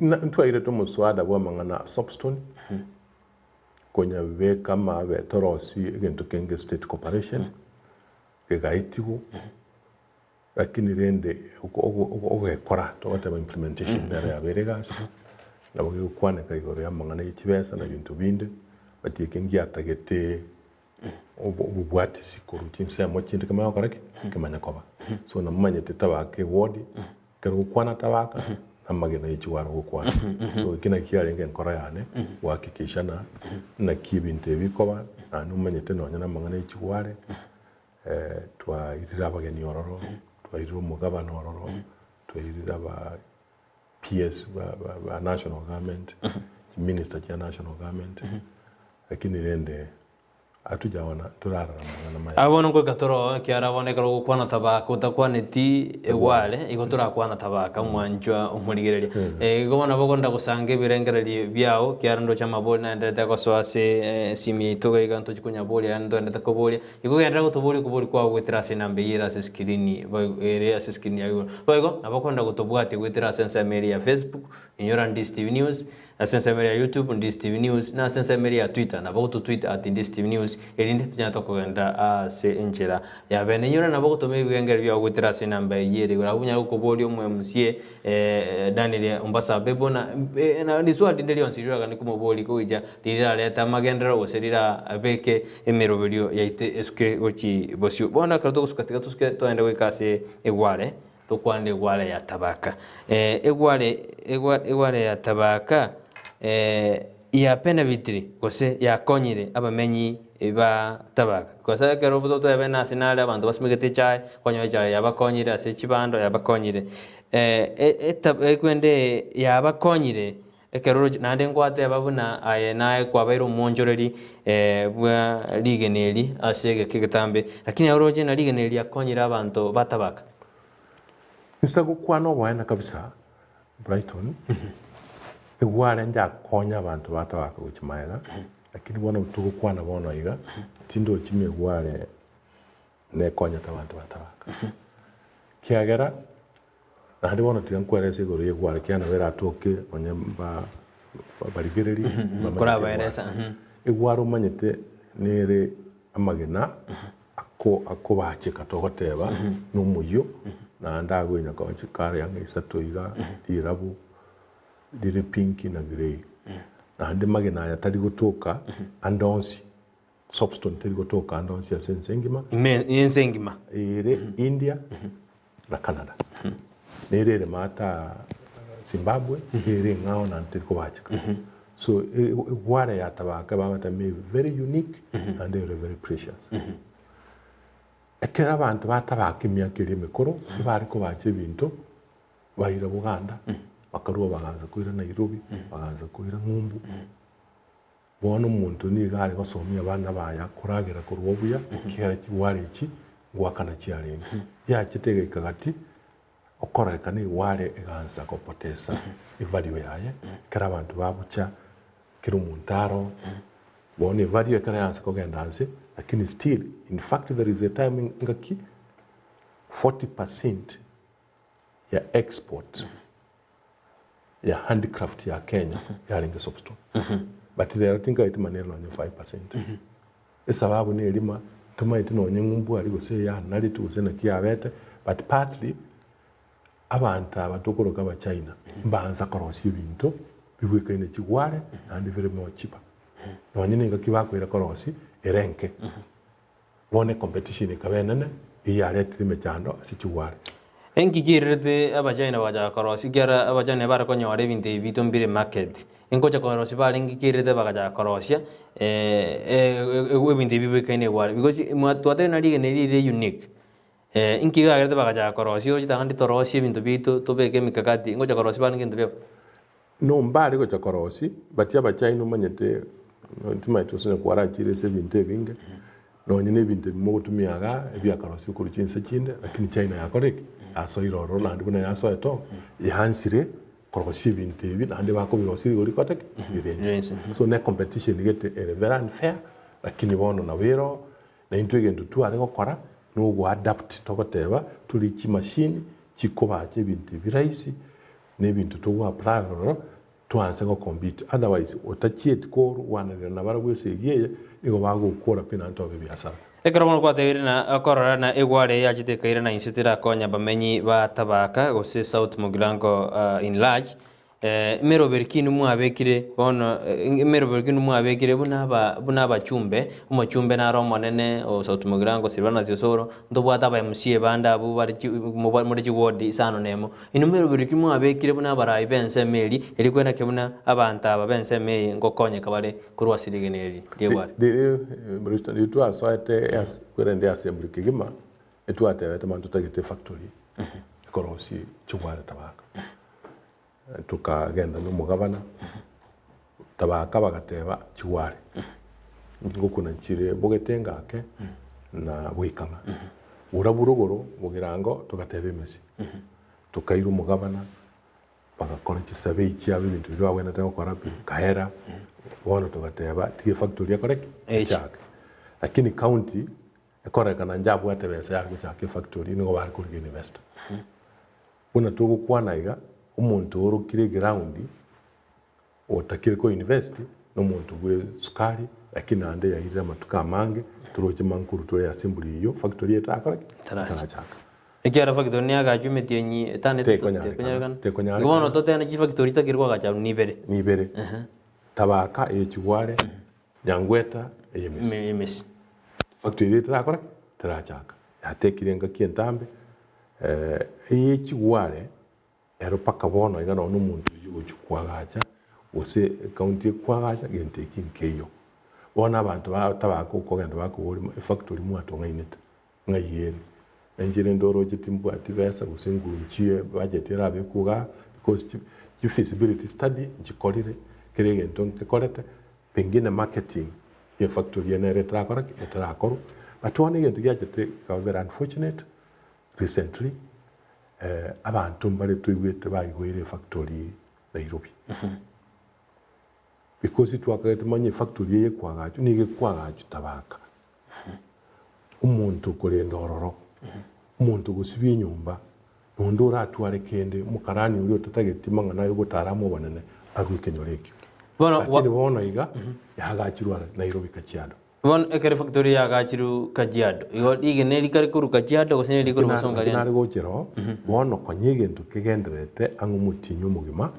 [SPEAKER 5] ntwaire to muswada bwa mangana substone konya be kama be torosi egento kenge state corporation gegaitigo lakini rende ogekora togata implementation nere aberegasi nabo gukwane kaigoro ya mangana y'ikibesa na bintu binde batikengi atagete obubwati sikuru kinsemo kindi kama yokoreke kimanya koba so namanye tetabake ward kero gukwana tabaka amagena y'ikigwaro gukwana so kina kiarenge nkora yane wakikisha na kibinte bikoba numanye tenonya na mangana y'ikigware twa itirabageni ororo twairiro mugabana ororo twairira ba PS ba national government minister ya national government lakini rende atujaona turara na maya
[SPEAKER 4] abono ko katoro kiara boneka ro kwana tabaka utakwane ti egwale igotura kwana tabaka mwanjwa umurigereria gobona bogonda gusange birengereri byao kiara ndo chama boli na ndete ko so ase simi itoga iganto chikunya boli ando ndete ko boli igogenda gutubuli kubuli kwa gwetira se nambe yira ase screen ere ase screen yago boigo nabokonda gutubwate gwetira sense media ya Facebook inyora Ndizi TV News sense media ya YouTube Ndizi TV News na sense media ya Twitter na bogo tweet @Ndizi TV News elinde tunyata kugenda ase enchera ya bene nyora na bogo tome bigengere bya gwetira se nambe yire urabunya ko boli omwe musie Daniel Ombasa Apepo na niswadi ndeli wansijura kandi kumoboli kuija dirira leta magendero oserira abeke emeroberio yaite eske gochi bosio bona karto kuskatika tuske to ende wekase egwale tokwande egwale ya tabaka egwale ya tabaka ya pena vitri gose ya konyire abamenyi ba tabaka kosa kero buto ebena sinale abantu basmigete chai konyo chai yabakonyire ase chibando yabakonyire kwende yabakonyire ekero nande ngwate babuna aye nae kwabairo monjoreri bwa ligeneri ase gekigetambe lakini aroje na ligeneri akonyira abantu batabaka
[SPEAKER 5] Nisa gukwano waena kabisa Brighton. Egware nja konya abantu batabaka guchimaira. Lakini bona utugo kwana bona iga tindo chimye gware ne konya tabantu batabaka. Kiagera na handi bona tigankwerese igoro ye gware kiana wera atoke onye barigireri
[SPEAKER 4] kora baeresa
[SPEAKER 5] egwaro manyete nere amagena ako bache katogoteba n'umuyo na ndagwenya ko chikare yanga isato iga irabu dire pinki na grey na handi magena yatari gutoka andonsi substone tari gutoka andonsi ya sensengima
[SPEAKER 4] yensengima
[SPEAKER 5] ire India na Canada nere mata Zimbabwe ire ngao na ntiri ko bachika so gware yatabaka bamata me very unique and they are very precious ekera abantu batabaka imyaka iri mikoro bari ko bache bintu bahira Buganda bakaruwa baganza kuira Nairobi baganza kuira Ngumbu bona umuntu ni gari basomya abana baya kuragera ku rubuya kera kiwari iki gwakana cyarenge yakitege kagati okoreka ni ware eganza kopotesa ivalue yaye kera abantu babucha kira umuntaro bona ivalue kera yanza kogenda hanze lakini still in fact there is a time ngaki 40% ya export ya handicraft ya Kenya yaringa substone but there I think it manero on 5% esababu ni elima tumaite no nyumbu ari gose ya nari tuzena kiabete but partly abantu abatokoroka ba China mbanza korosi ibintu bibwekene kigware and very much cheaper no nyine ngakibakwira korosi erenke bone competition kabenene iyare trime chando sikigware
[SPEAKER 4] engigirete abachina baja korosi gara abachina bara konyore ibintu bitombire market engocha korosi bari ngigirete bagaja korosia ibintu bibwekene gware because mwatwate na lige ne unique inkiga agerte bagaja korosi o chitangandi torosi ibintu bito tobeke mikakati ngocha korosi bani ngintu bya
[SPEAKER 5] no mbali gocha korosi batia bachaino manyete ntima itosone kwara chire se bintu binge no nyine bintu bimo gutumiaga ebya korosi kuri chinse chinde lakini China yakoreke aso iroro nandi buna yaso eto yahansire korosi bintu ibi nandi bako birosi uri koteke birenze so ne competition gete very unfair lakini bono na wero na into egento tu ari gukora no go adapt togoteba turi ki machine kikobaje bintu biraisi ne bintu to apply tuanze go compete otherwise otachiet ko wanere na bara gwese giye nigo bago gukora pina ntobe biasara
[SPEAKER 4] ekoromo kwa tewire na akorora na egware yachitekaire na insitira konya bamenyi batabaka gose South Mugirango in large meroberkinu mwabekire ono meroberkinu mwabekire buna bachumbe umuchumbe na romo nene o South Mugirango Silvana Ziosoro ndobwata ba MC banda abo bari muri ward sano nemo ino meroberkinu mwabekire buna bara ibense meli eri kwena kebuna abanta ababense meli ngokonye kabale kurwasirigeneri diegware
[SPEAKER 5] de tu asoete as kwende assembly kigima etu atete mantu tagite factory korosi chugwara tabaka tukagenda n'umugabana tabaka bagateba kigware ngukuna nchire bogetengake na bwikama uraburugoro bugirango tugatebe mesi tukairu umugabana bagakora kisabe ikiabe ibintu byawe na tango kora kahera bona tugateba tie factory yakoreke cyaka lakini county ekoreka na njabu atebesa yako cyake factory nigo bari kuri investor una tugo kwana iga umuntu urukire ground otakire ko invest no muntu gwe sukari lakini ande yahirira matuka mange turoje mankuru tore assembly iyo factory yetakora tarachaka
[SPEAKER 4] ekiara factory ni agajume tienyi etane tekonyaragana ngono totena chi factory takirwa gacha nibere tabaka ekigware nyangweta eyemesi factory yetakora tarachaka yatekire ngakientambe ekigware ero pakabono igana n'umuntu yubuchukwagacha ose county kwagacha gente kinkeyo bona abantu batabako kogenda bakuburi factory mu atongaineta ngayeri enjire ndoro jitimbu ativesa usingurunchie budget erabe kuga because you feasibility study nchikorire kirege ntonke korete pengine marketing ye factory ene retrakora etrakoro but one gento gachete ka very unfortunate recently
[SPEAKER 5] abantu mbale tuigwete baigwire factory Nairobi because twakagete manye factory ye kwagachu nige kwagachu Tabaka umuntu kurenda ororo umuntu gusibye nyumba nundo uratware kende mukarani uri utatageti mangana yo gutaramu banene agwikenyorekyo bona iga yagachirwa Nairobi Kajiado
[SPEAKER 4] ekere factory yagachiru Kajiado igo igeneri kari kuru Kajiado goseneri kuru gusonga
[SPEAKER 5] rya nari gochero bona konyege ntu kigenderete angumutinyu mugima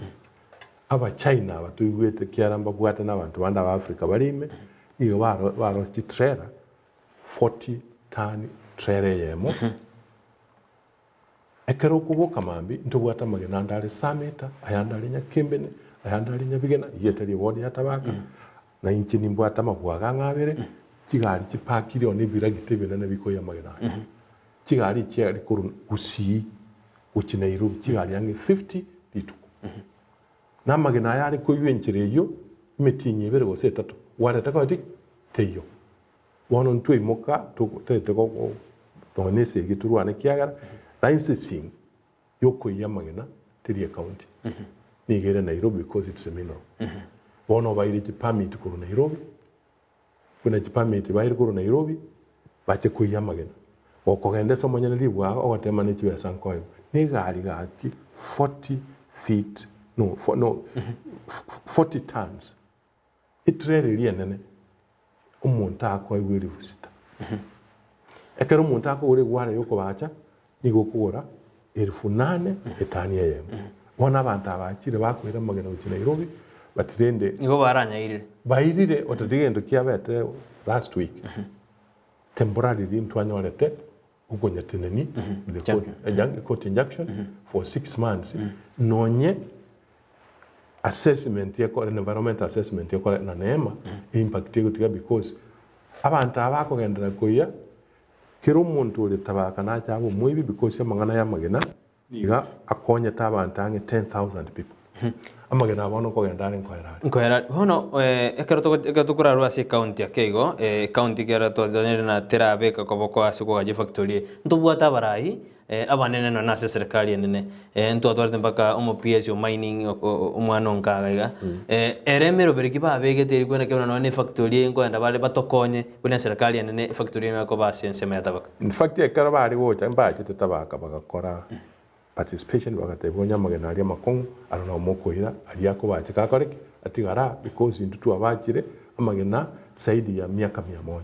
[SPEAKER 5] aba China abatuigwete kiaramba bwate n'abantu banda ba Africa barime igo baro trailer 40 ton trailer yemo ekero kuboka mambi ntubwata magena ndale sameta ayandale nya kimbene ayandale nya bigena yeteri wodi yatabaka na inchini mbwata mabwaga ngabere kigari kipakire one biragitebe na bikoya magena kigari cyari kuru gusi ukina Nairobi kigari yange 50 lituko na magena yari ko ywenchereyo metinye bere gose tatu wale takati teyo wono ntwe moka to tete ko donese giturwane kiagara licensing yoko yamagena tiri account nigere Nairobi because it's a mineral wono bayiri permit ko Nairobi kuna permit bayiri ko Nairobi bache ko yamagena okogende somonyene libwa otema ne chiwe sankoyo ni gari gaki 40 feet no 40 tons itrere lienene umuntu akoigwiri vusita ekero umuntu akore gwara yoko bacha nigo kugora 8,500 yemo bona abantu abakire bakwira magana ukina Nairobi batirende
[SPEAKER 4] nigo baranyayirire
[SPEAKER 5] bayirire otadigendo kiabete last week temporarily ntwanyorete ugonyateneni the court injunction for 6 months nonye assessment yako environmental assessment yako na neema impact yako because abantu abakogendera koya kero umuntu uri Tabaka na cyabo muibi because amangana yamagena niga akonye tabantu ange 10,000 people amagena abono ko gendane nkoera
[SPEAKER 4] hono ekero tukura rwasi county akeigo county kera to na terabeka koboko asiko gaje factory ntubwata barayi abanene no nase serikali nene ntu atwarte mpaka umo PS o mining umwana onkaga eremero beriki babegete kwena kero no ne factory ngo enda bale batokonye kuna serikali nene factory yako basense ya Tabaka
[SPEAKER 5] in fact ekero bari wocha mbaje Tabaka bagakora participation bagatebonya magana ari makongo arona omokoira ari yako bache kakoreke atigara because ndutu abakire amagena saidi ya miaka 100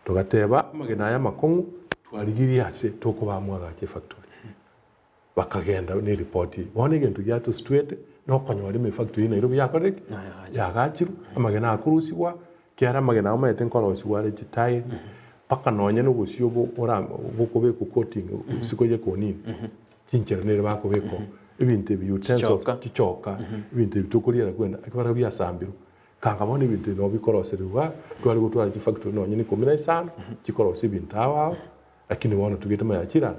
[SPEAKER 5] tugateba amagena ya makongo twarigiri ase toko bamwaga ke factory bakagenda ne report bone gento gyato straight no konyore me factory Nairobi yakoreke yagachiru amagena akurusibwa kiara amagena amete nkorosibwa le chitai paka nonye no gusyobo ora bukobe ku coating sikoje konini kincheranere bakobeko ibintu byutenso kichoka ibintu bitukurira kwenda akabara byasambiro kangabone ibintu no bikoroserwa twari gutwara ki factory nonye ni 15 kikorose ibintu awa lakini wana tugete mayakira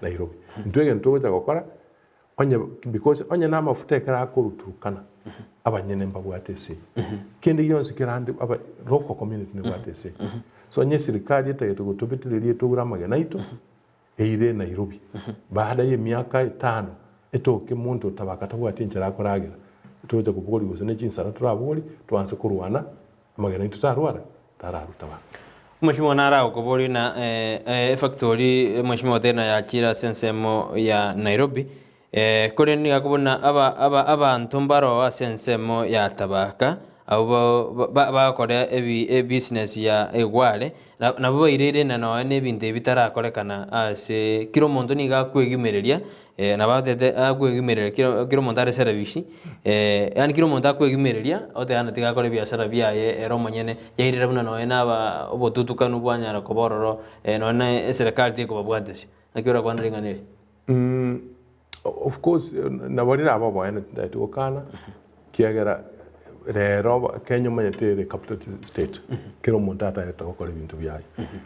[SPEAKER 5] Nairobi ntwege ntogoza gukora onye because onye na mafuta ekara akorutukana abanyene mbagwatese kindi yonse kirande aba local community ne gwatese so nye serikali etayeto gutubitiririe tuguramage naito eire Nairobi baada ya miaka 5 etoke muntu Tabaka tabwatinchira akoragira toje kubugori gusene chinsara turaburi twanse kurwana magana tutarwara tararutaba
[SPEAKER 4] Mheshimiwa nara ukobori na factory Mheshimiwa tena ya chira sensemo ya Nairobi kore ni akubona abantu mbaro sensemo ya Tabaka abo bakora business ya egware nabo irere na no ne binte bitarakorekana ase kiro muntu ni gakwegimereria nabatete akwegimereria kiro muntu are service yani kiro muntu akwegimereria ote ana tigakore biashara biaye ero monyene yairira buna no ena obotutukanu bwanyara kobororo no na serikali tiko babwatese akira kwa ndinganeri
[SPEAKER 5] of course nabarira abo bwana tukana kiagera rero Kenya manyatere capital state kero montata ya gukora ibintu byayo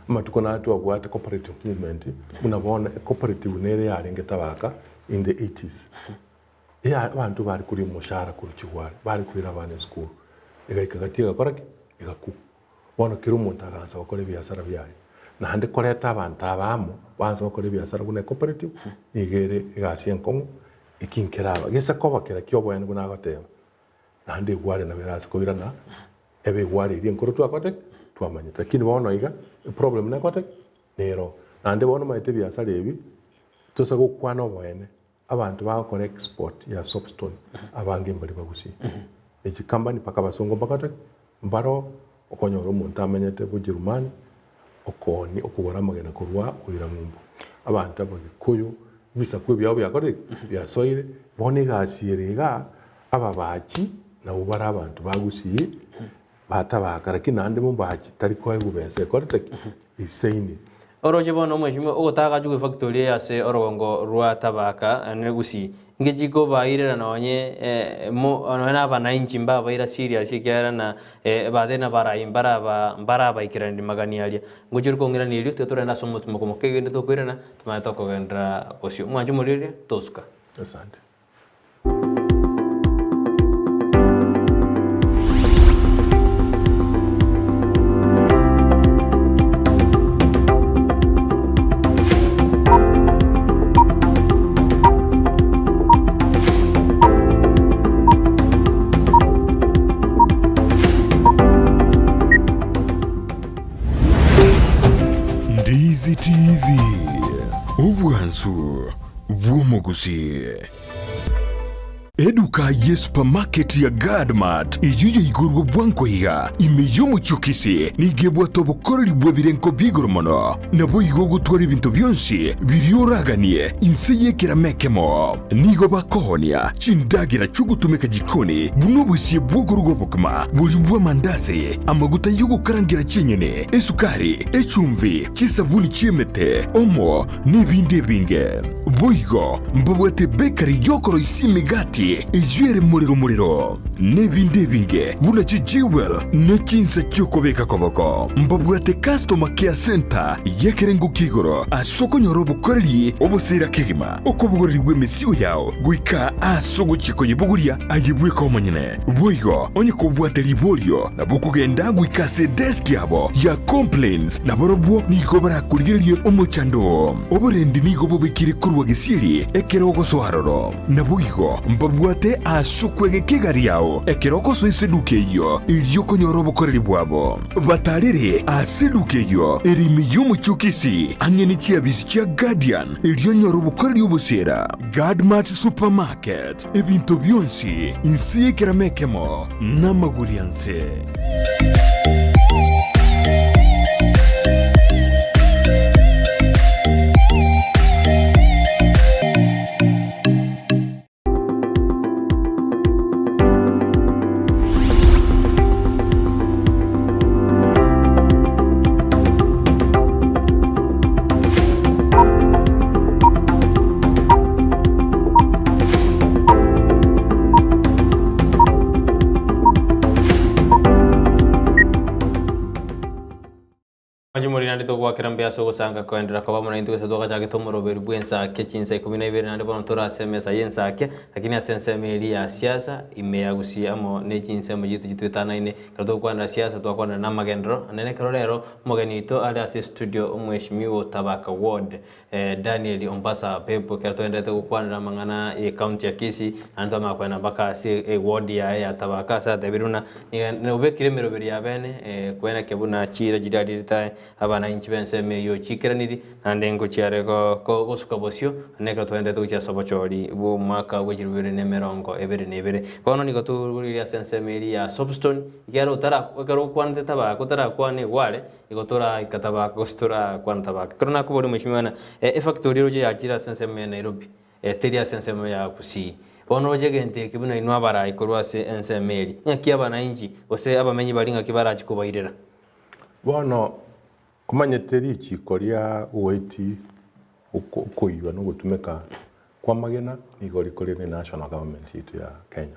[SPEAKER 5] matukona atu abwate cooperative movement munabona cooperative nere yarenge Tabaka in the 80s ya abantu bari kuri mushara kuri chiwari bari kuri abana school ega ikagatiga korake ega ku bona kero montaka ansa gukora biashara byayo na hande koleta abantu abamo banza bakore biashara gune cooperative igere igasi enkongo ikinkiraba gese kobakera kyobwene guna gotema na hande gware na birasa koirana ebe gware iri enkoro twakote twamanyita lakini bono iga problem na kote nero na hande bono maite biashara ebi tosa gukwana obwene abantu bakora export ya soapstone abange mbali bagusi iki company paka basongo bakata mbaro okonyora umuntu amenyete bujirumani okoni okubora magena kurwa kuira mumbu abantu abagikoyo bisa kwe byabo yakore byasoire bone gasirega ababachi na ubara abantu bagusiye batabakara kinande mu bachi tari ko egubese korte isaini
[SPEAKER 4] oroje bono mweshimo ogotaka jugo factory yase orogongo rwa Tabaka negusi ngejiko bairera nonye mo ona bana inchi mba baira serious ikera na badena bara baikirani magani alia ngujuru kongira nilio tetora na somo tumo kegende to kwirana tumata ko gendra osio mwanju murire toska
[SPEAKER 5] asante
[SPEAKER 1] Ndizi TV Obwansu Bwomogusi Eduka ye supermarket ya Gadmat iyuye igurwa bwanko higa imeyo muchukisi nigebwa tobokoreri bwebirenko bigoromono nabo igo gutwara ibintu byonsi biryoraganie inseye kiramekemo nigo bakohonia chindagira chugutumeka jikoni buno busiye bwogorugo bukuma bulibwa mandazi amaguta yugo karangira chinyene esukari echumvi chisabuni chiemete omo n'ibindi binge boigo mbabwate bakery yokoro isimigati ijwere muriro n'ibindi binge buna chijiwel n'ekinsa cyokobeka koboko mbabwate customer care center yekerengo kigoro asoko nyorobo koreri obusira kegima okobugorerwe mesiyo yao guika asoko chiko yibuguria ayibwe ko monyene boigo onye kobwate libolio na bukugenda guika se desk yabo ya complaints na borobwo niko barakurigiriye omuchando oborendi nigo bobikiri kurwa gisiri ekerogo soharoro na boigo mbabwate asukwege kigari yao ekeroko so iseduke yo ilyoko nyorobo koreri bwabo batarire aseduke yo erimi y'umuchukisi angeni chiabisi chia Guardian ilyo nyorobo koreri obusera Gadmat supermarket ebintu byonsi insiye kiramekemo n'amagurianse
[SPEAKER 4] to kwa kirambia so sanga ko endra ko bamona into so gaja getomoro beru bwensa kechinsa 12 nande bono tora semesa yensa ke lakini asense meli ya siasa imeagusia mo ne chinsa mo jitu twitana ine kato kwa na siasa to kwa na Namagenderero nene karolero moganito ala se studio umheshimiwa Tabaka ward Daniel Ombasa Apepo kato endete kwa na mangana e county ya Kisii ando makwa na baka se ward ya Tabaka sa debiruna ne obekire meroberi ya bene kwena kebuna chira jidadi ta abana inchi bense meyo chikiraniri nandengo chiare ko gosuka bosio neka twende tucha sobochori bo mwaka wejirubere ne merongo ebere bono niko turiya sense meri ya soapstone igaro kwante Tabaka tara kwane wale ikotora Tabaka gostora kwante Tabaka krona kubori mheshimiwa factory roje yachira sense me Nairobi teria sense me ya Kisii bono jegente kibuna inwa bara ikorwa se ense meri nyakia bana inchi ose abamenyi balinga kibara chikubairira
[SPEAKER 5] bono kumanyeteri chikoria uweti ukoiwa no gutumeka kwa magena igori kore ne national government itu ya Kenya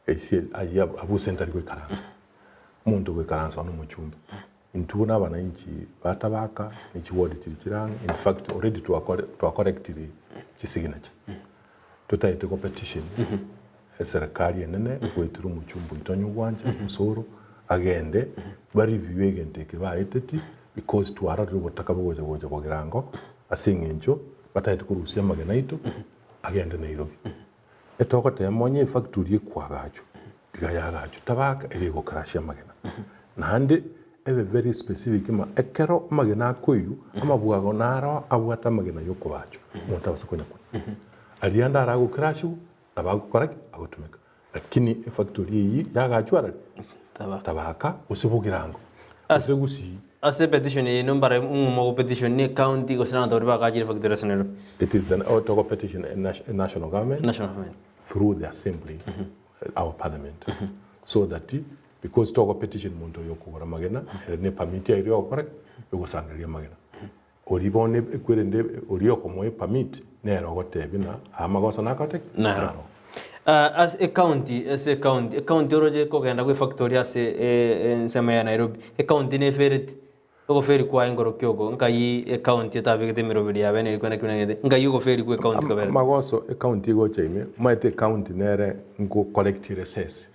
[SPEAKER 5] esi aya abu center gwe karanza muntu gwe karanza no muchumba intuna bana inchi batabaka ni chiwodi kiranga in fact already to correct chisignature tutaite competition serikali enene kweturu muchumba itonyo gwanja musoro agende bari review egente ke baeteti because twara rwo gutaka bugoja kwa girango asingincho batahita kurusia magena itu agenda Nairobi etoko temonye factory kwagacho tigayagacho tabaka iri gokrashia magena nandi ebe very specific ma ekero magena koyu amabwago naro abwata magena yoko bacho mutabaso konya alianda arago crashu abagukora agutumika lakini factory yi yagachwara tabaka usibugirango asegusi
[SPEAKER 4] ase petition ye number mo petition ni county go sana doriba ka jiri factory sanero
[SPEAKER 5] it is an auto petition in national government through the assembly our parliament so that because talk petition muntu yokugora magena ne permit ya iriyo correct yogusangaria magena oribone ekwerende oriyo komoye permit ne rogote bina amagoso nakote
[SPEAKER 4] naro as a county roje ko genda ku factory ase nsema ya Nairobi county ne ferret ko feri kwa ingoro kyogo ngai county tabigete mirobiri ya bene ko na kunengede ngai ko feri ku county ko bere
[SPEAKER 5] magoso county go chaime maite county nere ngo collect recess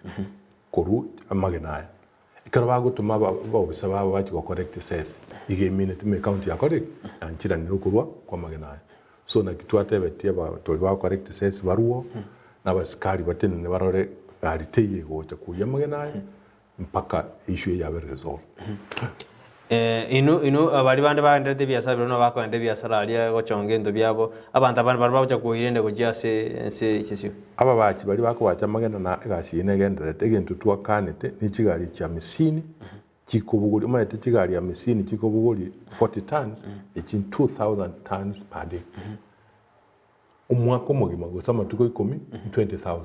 [SPEAKER 5] koru amagena ikaro bagutuma babisa babo bati ko correct ses ige minute me county ya correct anchira ni rukurwa kwa magena so na kitwate betie ba toli ba correct ses baruo na baskari batene ne barore ariteye gocha kuya magena mpaka issue ya be resolve
[SPEAKER 4] ino abari bande baendete biasa bino bakwende biasa ralia go chongendo byabo abantu abantu babacha kuirende go jase sisio
[SPEAKER 5] aba bachi bari bakwacha magena na gashi inegendere tegentu twakanete ni kigari kya misini kikobuguri maite kigari ya misini kikobuguri 40 tons it's in 2000 tons per day umwako mugima gusama tuko 20000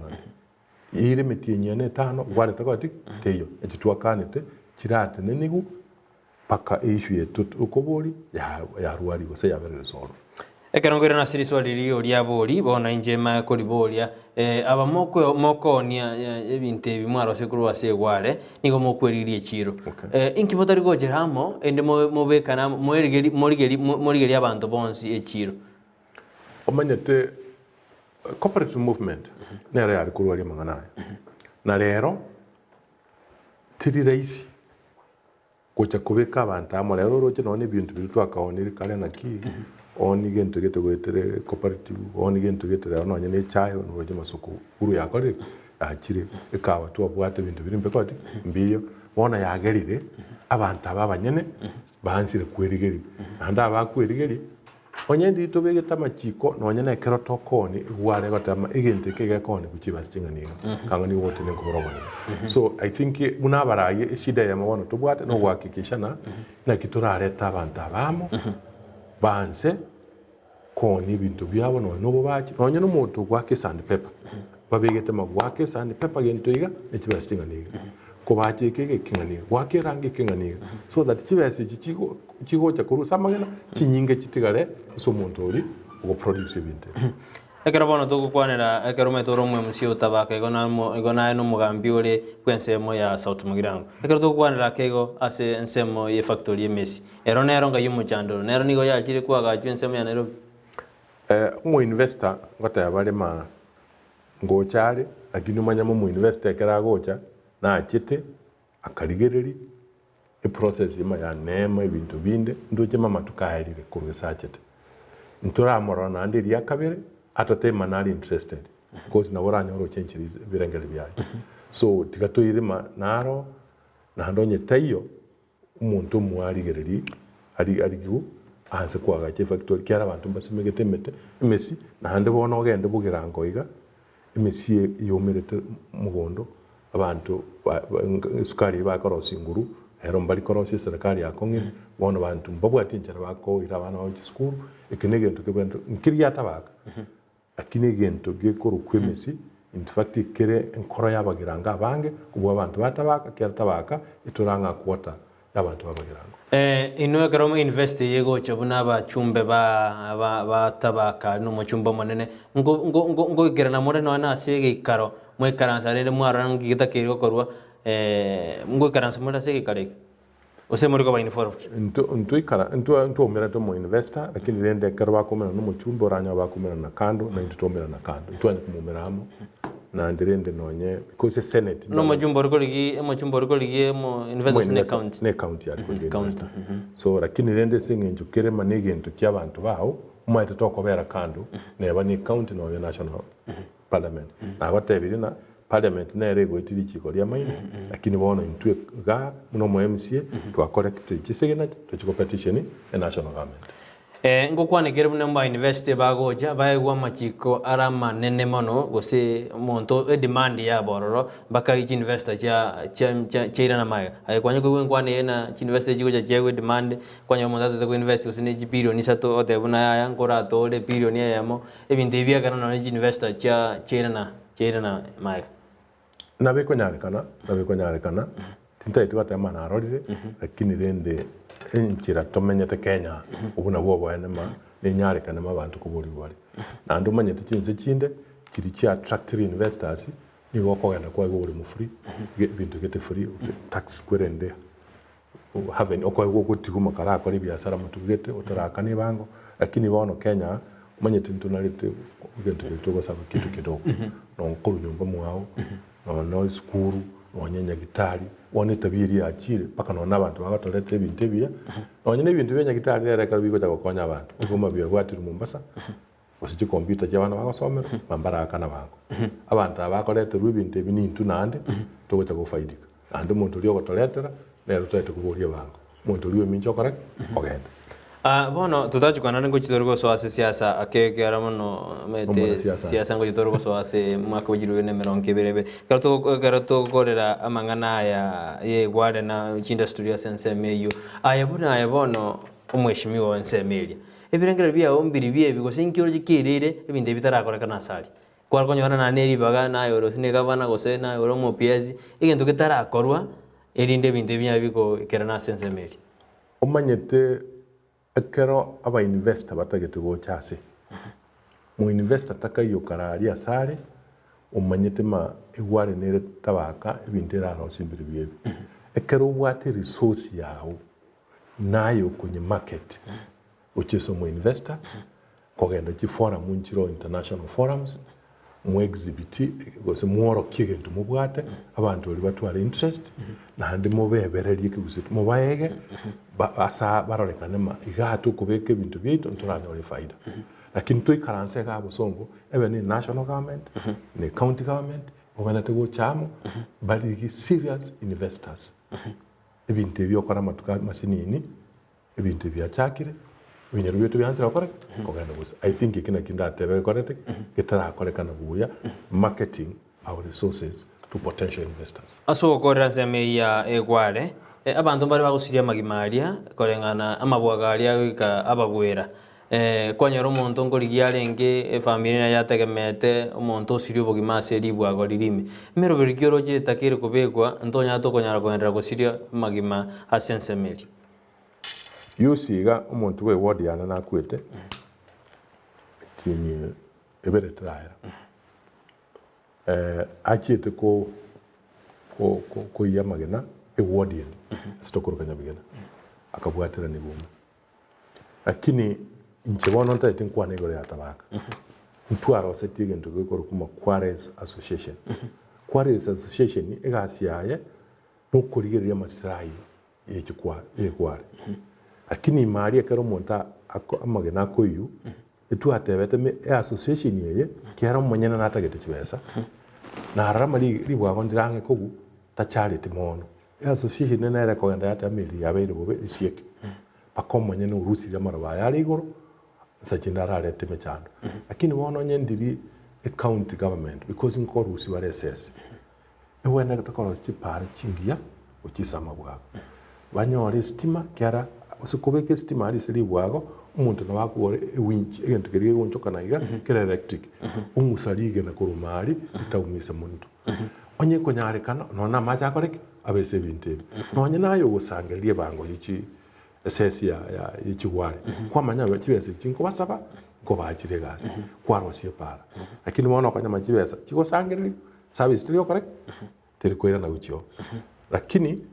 [SPEAKER 5] ire mitinyene 5 gware takoti teyo ekitwakanete kirate nenigu paka issue yetu ukobori ya ruari gose ya bere soro
[SPEAKER 4] ekerongera na siri swali ria bori bona injema ko riboria aba mokonia ebinte bimwaro sekuru ase gware nigo mokweririe chiro inki botari gojeramo ende mobekana morigeri abantu bonsi echiro
[SPEAKER 5] omanyete cooperative movement nere ari kurwari mangana na rero tiri raisi kocha kubeka abantu amo rero roje none bintu bitwakaonire kale naki oni gento geto gwetere cooperative oni gento getere no nyene chayo no roje masuku uru yakore akire ekawa twabwate bintu biri mbekoti mbiyo bona yagerire abantu abanyene bahansire kwerigeri anda bakwerigeri onyendi tobegeta machiko no nyene kero tokoni gware gotama igente kege koni kuchibastinganiga kangani wote ne kuborobona so I think munabaraye shida ya mabono tubwate no gwakikisha na kiturareta abantu abamo banse koni bintu byabo no bobachi no nyene muntu gwake sandpaper babegete magwake sandpaper gento iga ekibastinganiga kubache kege kinganiga gwake rangi kinganiga so that kibase chigo cha kurusa magena kinyinge kitigare so muntu uri ugo produce ibinte
[SPEAKER 4] ekero bono tukukwanera ekero metoro mwe musio tabaka igona no mugambi uri kwensemo ya South Mugirango ekero tukukwanera kego ase ensemo ye factory emesi ero nero nga yumuchandoro nero nigo yakire kwaga ensemo ya Nairobi
[SPEAKER 5] umu investor ngota yabalema ngochare lakini umanyamo mu investor ekera gocha na achite akarigereri process ima ya nema ibintu binde ndoje mama tukairire ku research ntura morona andi ya kabere atate manali interested because na waranya ro change birengere byayo so tikatoyirima naro na ndonye tayo umuntu mwarigereri arigigu ahanse kwaga che factory kyara abantu basimegete mete imesi na hande bona ogende bugirango iga imesi yomerete mugondo abantu sukari bakorosi nguru ero mbali korosi serikali yakonge bona bantu mbabwati njara bako ira bana wa school ikinege ntukebento nkiriya tabaka akinege ntugekoru kwemesi in fact kere enkoro yabagiranga abange kubwa abantu batabaka kera tabaka ituranga kwota y'abantu babagiranga
[SPEAKER 4] ino ekeromo invest yego chabuna bachumbe ba tabaka no muchumba manene ngo igerana more no na asege ikaro mwe karansa rere mwarangi gitakero korwa ngo karansa more asege kare ose muri ko ba inform ntu
[SPEAKER 5] omera to mo investor lakini rende karwa komera no muchumba oranya ba komera na kando na ntu tomera na kando ntu ani kumumeramo na ndirende nonye because senate
[SPEAKER 4] no majumbo riko ligi mo investors
[SPEAKER 5] ne county ya county so lakini rende singe njukire manege ntu kya bantu baho umwete tokobera kando neba ni county no national parliament na batebiri na parliament na rego itiri chiko lya maine lakini bono intwe ga muno mu MCA to correct chisegena to petition e national government
[SPEAKER 4] ngokwanekere bune mba university bagoja baegwa machiko ara manene mono gose monto demand ya bororo baka investor cha na maga kwanye ko nkwane na university chigo cha jewe demand kwanye monta ko invest gose ne billion isato ote buna ya nkora to le billion ya yamo ebinde bia kana na investor cha na maga
[SPEAKER 5] nabe konyarikana tinta itwate mana arorire lakini rende enchira tomenyete Kenya ubuna bwo enema nenyarikana mabantu kuburi bwari na ndu manyete chinse chinde kiri chi attract investors ni gokogenda kwa buri mu free bintu gete free tax kwerende have okwa gutiguma kara kwa biashara mutugete utarakani bango lakini bono Kenya manyete ntunalite ugento gito saba kitu kidogo no nkuru nyumba mwao no skuru wanyenya gitari wone tabiri achire paka no nabantu bagatolete ibintu bya wanyene ibintu bya gitari reka kabiko cha gukonya abantu ugoma bya gwatira Mombasa usije computer cyabana bagasomera mambara akana bango abantu abakolete ibintu binintu nande togocha gufaidika ande muntu liyo gotoletera lero twete kuburia bango muntu liyo mincho correct ogenda
[SPEAKER 4] bono tutachukana ngo chitorgo so ase siasa akeke aramono mete siasa ngo chitorgo so ase mwaka wajiru ne meronke berebe karato korera amangana ya ye gwale na industry ya sense meyo ayabona bono umweshimiwa wense melia ebirengera bya ombiri bye bigose nkiro gikirire ebinde bitarakora kana sali kwa konyora na neri baga na yoro sine gavana gose na yoro mo piezi igento kitarakorwa erinde binde bya biko kerana sense melia
[SPEAKER 5] omanyete akero aba investor batagete go chase mu investor takayo karari asare umanyete ma egware nere tabaka ebintera ro simbiri bye ekero wate resource yawo nayo kunye market uchiso mu investor kogenda chi forum munchiro international forums mu exhibit gose muoro kigento mubwate abantu bali batwara interest na handi mubebereri kigusitu mubaege asa barorekane ma igatu kubeke bintu bitu nturanya oli faida lakini tuikaranse ga busongo ebe ni national government ni county government obana tego chamo bali serious investors ebintu byo kora matuka masinini ebintu bya chakire winyeru byo byansira correct kogenda gusa I think ikina kinda tebe correct getara korekana buya marketing our resources to potential investors
[SPEAKER 4] aso korera seme ya egware abantu bari bagusiria magimaria korengana amabwagaria wika abagwera kwanyero umuntu ngorigia renge family na yategemete umuntu usirio bugimase ribwago ririme mero birikiro je takire kubegwa ntonya to konyara kwendera gusiria magima asensemeri
[SPEAKER 5] yusiga umuntu we ward yana nakwete tinye ebere traira achete ko yamagena ward yana sitokorokanya bigena akabwatira ni bumwe lakini nchebono ntaite nkwane gore yatabaka ntwara setige ntugikora kuma Quarries Association Quarries Association egasiaye nokurigeria masirai yekware lakini mali akero monta amagena koyu etwatebete me association yeye kera monyana natagete chibesa na harama libwa ndirange kogu ta charity mono association nene kogenda yata mili yabeire bobe isieke pakomonye no rusira maraba yali igoro sajinara lete mechando lakini wono nyendiri county government because nko rusi wale SS ewena katakora chipare chingia uchisama bwa banyore stima kera usikobeke stima ali sili bwago umuntu na wako winch egento kiriye gonchoka naiga kera electric umusalige na kurumari itawumisa muntu onye konyarekana nona macha koreke abese binte nonye nayo gusangelie bango yichi SS ya yichigware kwa manya bakibese chinko basaba ko bachire gasi kwarosie para lakini mwana kwa nyama chibesa chiko sangelie service trio correct terikoira na ucho lakini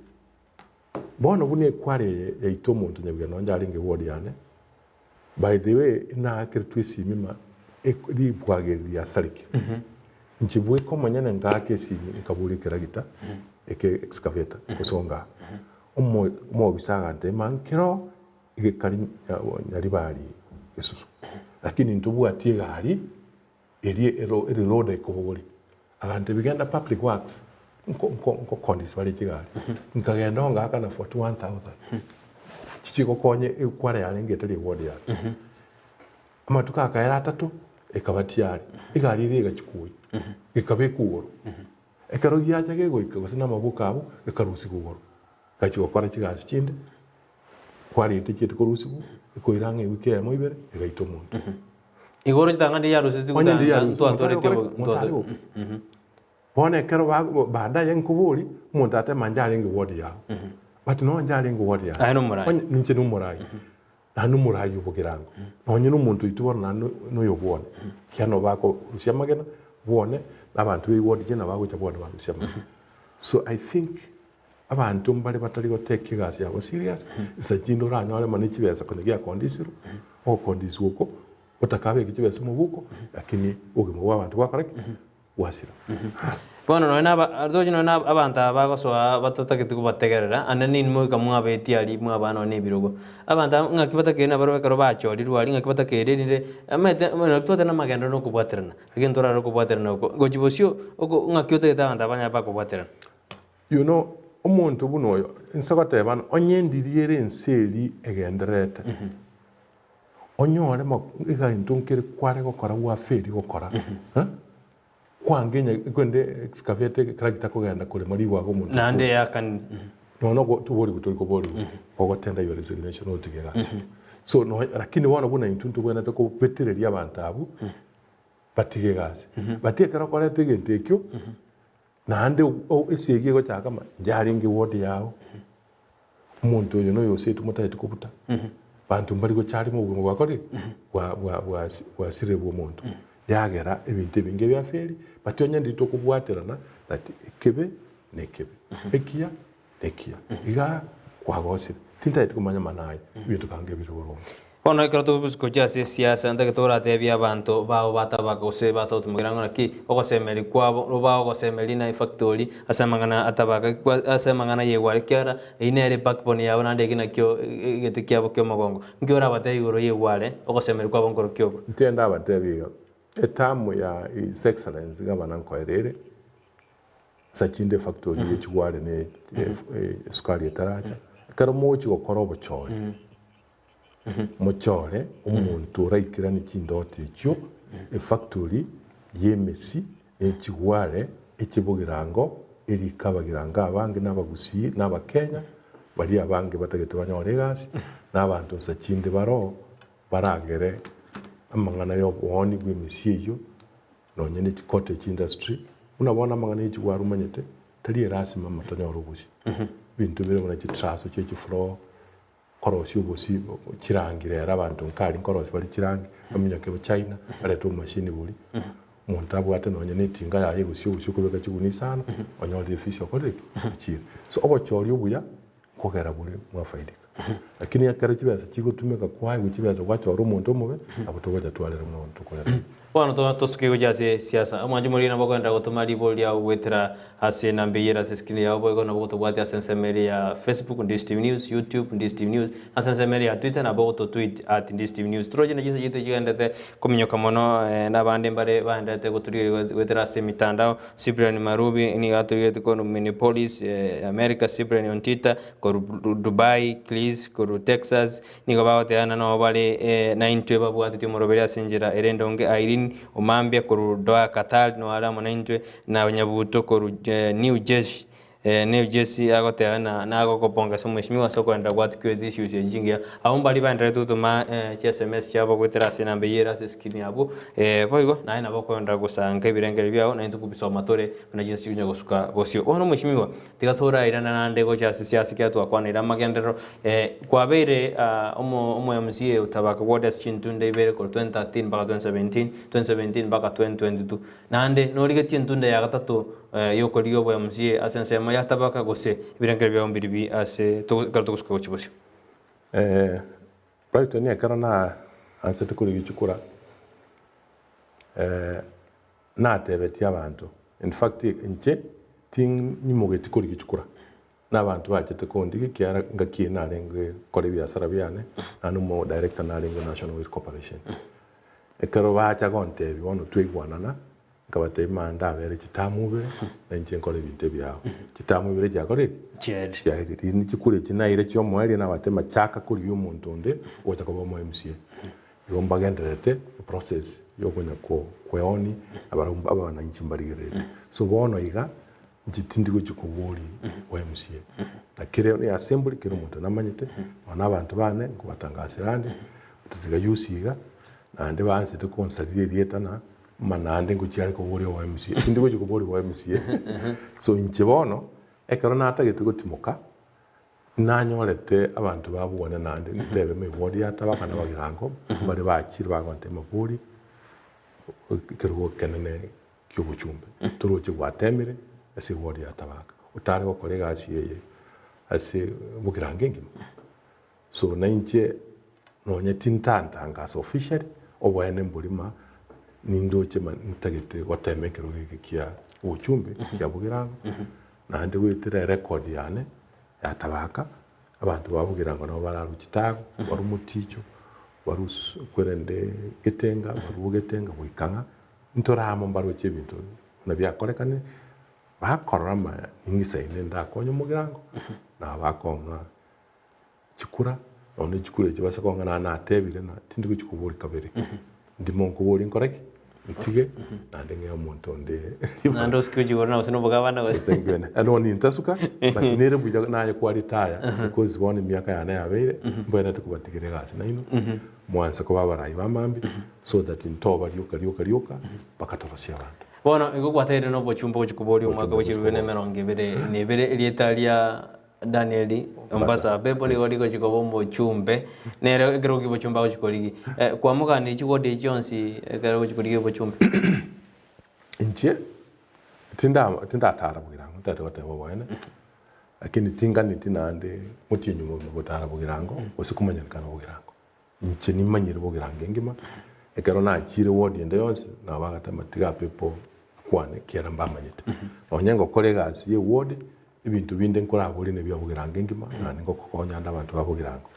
[SPEAKER 5] bono bune kware ya ito muntu nyabiga nonja alinge ward yane by the way na akiri twisi mima eri bwageria sariki Nchibwe ko manyana ngake si nkabuli kiragita eke excavator kusonga mo bisaga nte mankiro ige kali nyali bali isusu lakini ntubu atie gari eri road ekobuli agante bigenda public works nko kondis bali tigari nkagenda ngaka na 41000 chichiko konye ekware yalengetele ward ya amatuka akaera atatu ekabatiari igari riga chikuyi ikabekuro ekaro giacha gego ikagosina mabuka abo ekarusi gugoro kachiko kora chigasi chinde kwari tikiti kurusibu ikoirange wiki ya moibere egaito muntu
[SPEAKER 4] igoro tangandi ya rusi gutanga ntwatore tyo ntwatore
[SPEAKER 5] bone kero banda yenkubuli muntu ate manjali ngi ward ya but no njali ngi ward ya
[SPEAKER 4] ayino murai
[SPEAKER 5] ninche no murai anu murai ubugirango nonye n'umuntu itubona no yobone kyano bako rusyamagena bone abantu ward je nabako cyabone barusyamagena. So I think abantu mbali batali goteka igasi yabo serious isajindo ranyo ale manichi besa kunegia kondisiro o kondisi uko utakabe kibesa mu buko lakini ugimo w'abantu bakoreke wasira
[SPEAKER 4] bono no abantu abagosoa batatakete kubategerera anani mo kamwa beti ali mwa bana ne birogo abantu ngakibatakere na baro bekaro bachori rwali ngakibatakere rire amete mo twata na magendo no kubwaterana again toraro kubwaterana gojibosio uko ngakyote tanda banya bakubwaterana.
[SPEAKER 5] You know umuntu bunoyo insakotebana onyendiriere enseri egenderete onyore igaintunkire kware gokora wa feri gokora kwangenya kwende excavate kragita kugenda kule mariwa go muntu
[SPEAKER 4] nande yakan
[SPEAKER 5] no go tubori gutoliko bori ogo tenda yo resignation otigera so no lakini wana buna intuntu bwana to ko betereria abantu abu batige gazi batekera kora tegentekyo nande esigiye go cyaka njari ngi ward yawo umuntu uyu no yose tumutaye tukubuta bantu mbali go cyari mu bwimo bakore wa sirebo umuntu yagera ebintu binge byaferi batonye ndito kubwaterana ati kebe nekebe ekia iga kwagose tinta kumanya manaye bintu kange biroro
[SPEAKER 4] ono ikero tubuskoja siasa ndage torate bya abantu bao batabakose batotumugirango naki ogosemeri kwabo roba ogosemeri na factory asamangana atabaka asamangana yeware kyara inere backbone yawo nande gina kyo gete kyabo kyo magongo ngiora bateye igoro yeware ogosemeri kwabo ngoro kyogo
[SPEAKER 5] ntenda batebiga etamu ya His Excellency gabana nkoerere sakinde factory y'ekigware ne sukari etaracha karo mochi gokorobo choy muchore umuntu raikira ni kindote cyo factory yemesi ekigware ekibugirango eri kabagiranga abange n'abagusi n'abakenya bari abange batagete banyore gasi n'abantu sakinde baro baragere amangana yo woni gwemisi yo nonye ne cottage industry unabona amangana y'ekigware umanyete tari erasi mama tanyoro gusi bintu bire muna kitraso cyo kifuro korosi ubusi kirangire era abantu nkali korosi bali kirangi amenya ke China baleto machine buli umuntu abwate nonye netinga yaye gusi ubusi kubeka kiguni sana onyoli official koleke kiri so obochori ubuya kogera buli mwafaidika lakini yakara kibasa kigutumeka kwaye ukibasa kwachora umuntu omube abutogoja twalera umuntu kolera
[SPEAKER 4] Bueno, todo esto que ya se siasa. Ama yo morir na boca entra goto mali bol ya wetra hase na mbeyera se skini ya bogo na bogo wati asense media Facebook Ndizi TV News, YouTube Ndizi TV News, asense media Twitter na bogo tweet @Ndizi TV News. Troje na jinsi yite jigandete kominyoka mono na bande mbare bande te goturi wetra se mitandao Cyprian Marubi ni aturi te kono Minneapolis America Cyprian on Twitter ko Dubai Cleese ko Texas ni ko bawote ana no bale 90 babu ati moroberia sinjira erendonge Irene umambia koru doa Qatar no ala mwanintwe na wanyabuto koru New Jersey agote na ago koponga so mheshimiwa soko enda kwati kwa issues jingia aumba liba enda tu ma SMS chabo kwetera sina mbeyera skini abo koigo na ina bako enda gusanga birengere byao na intu kubisoma tore na jinsi kunya gusuka bosio ono mheshimiwa tigatora irana na ndego cha siasa kiatu akwana ira magendero kwa bere omo MCA utabaka warders chintunde ibere ko 2013 baka 2017 baka 2022 nande norigeti ntunde ya gatatu yoko liyo MCA asense ya tabaka gose birengere bya ombiribi ase to kusuka kuchibosio
[SPEAKER 5] right ni akara na ase tukuri gichukura na tebeti abantu in fact nche ting nimogeti kuri gichukura n'abantu bachete kondi kiara ngaki na renge kore biasara byane anu mo director na renge National Oil Corporation ekaro bacha konte bibono twigwanana kabate manda bere kitamubere nje nkore binte byao kitamubere jakore cyari ni kikure kinaire cyo mwari n'abatema chaka kuri y'umuntu nde oja kuba mu MCA yomba genderete process yokonya ko kweoni abana nchimbarigere so bono iga njitindi kujikuburi wa MCA nakire ni assembly kiro muntu namanyite bana abantu bane kubatangasirande tutiga yusiga nande banse to konsalire rietana manande ngucyari ko buri wa MCA ndi kujikuburi wa MCA so inchibono ekero natagete gutimuka nanyolete abantu babubona nande ndebe me body yatabaka nabagirango bari bakiri bagonte maburi kirugo kenene cy'ubucumbe turuki gwatemire ese body yatabaka utari ko kolega asiyeye ase bugirangenge so nanjye nonye tintantanga so official obwene mbulima nindoche mtagete watemekero kikia ubucumbe kya bugirango nande witire record yane yatabaka abantu bavugirango nabo bararukitago wari umuticho wari kwerende getenga barugetenga wikanga ntoramo mbaroche ibintu nabyakorekane bakorama ingisaine ndakonye mugirango na bakonga kikura none kikure kibasa konga na atebire na tindi kukuburi kabere ndimo nkuburi nkoreke ntige nande ngeyo muntu nde
[SPEAKER 4] nando skiji gorna usino bugabana
[SPEAKER 5] wese anoni ntasuka bakinere buja naye kwa retire because one miaka yana yabeire mbona tukubatigire gasi na ino mwansa ko babarayi bamambi so that intoba ryoka bakatoroshya abantu
[SPEAKER 4] bono igugwatere no bochumbo chikubori umwaka w'ikirwene 2022 lietalia Danieli Ombasa Apepo ligoriko chikobombo chumbe nero egero kibo chumba chikoligi kwa muka ni chikode chonsi egero chikoligi bo chumbe
[SPEAKER 5] inche tinda tara bugirango tate wate wabone lakini tingani tinande mutinyu mu butara bugirango usikumanya kana bugirango inche nimanyire bugirango ngima egero na chire wodi ende yose na bagata matiga Apepo kwane kiera mbamanyite onyengo kolega ye wodi ibintu binde nkora aburi ne byabugirango ngima nani ngo kokonya ndabantu babugirango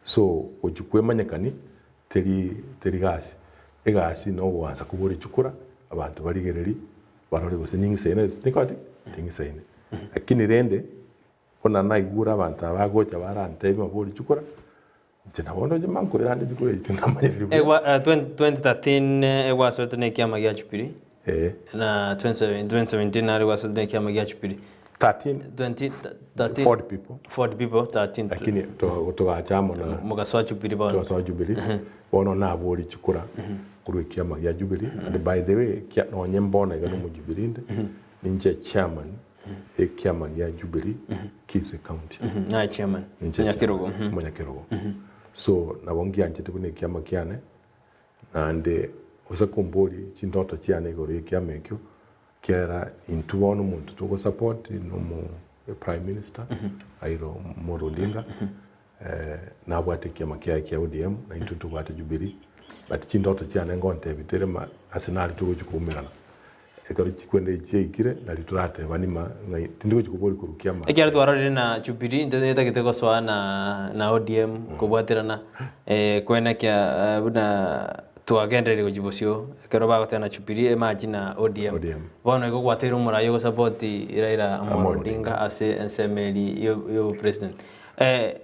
[SPEAKER 5] so ojukwemanyekani teri gasi egasi no wanza kuburi chukura abantu barigereri barori gose ningisene nikoti ningisene lakini rende ona naigura abantu abagocha barante maburi chukura tena bono je manko irande chukura itinamanyiri
[SPEAKER 4] egwa 2013 egwa sotene kiama gya chupiri na 2017 ari wa sotene kiama gya chupiri
[SPEAKER 5] 40 people
[SPEAKER 4] 13
[SPEAKER 5] lakini to achamo na
[SPEAKER 4] mugaswa chupiri bono
[SPEAKER 5] to Jubilee bono na bori chukura kuri kiama ya Jubilee and by the way kia no nyembona ga no Jubilee ninje chairman kiama ya Jubilee Kise County
[SPEAKER 4] na chairman Nyakirogo
[SPEAKER 5] so na bongi anje tubune kiama kiane and osakumbori chindoto chiane gori kiama ekyo kiera into one muntu to support no prime minister airo Morodinga na bwate kiama kia ODM na into to bwate Jubilee but chindoto chiane ngonte biterema asenali to kukumirana ekari chikwende ikire na liturate banima tindiko chikubori kurukiama
[SPEAKER 4] ekyara twarore na Jubilee ndeta kitego swa na ODM kubwaterana kwena kya buna tuagenderero jibosio ekero bagotena Jubilee imagine ODM bono ego gwatera umurayo go support Raila Morodinga ase ensemeli yo president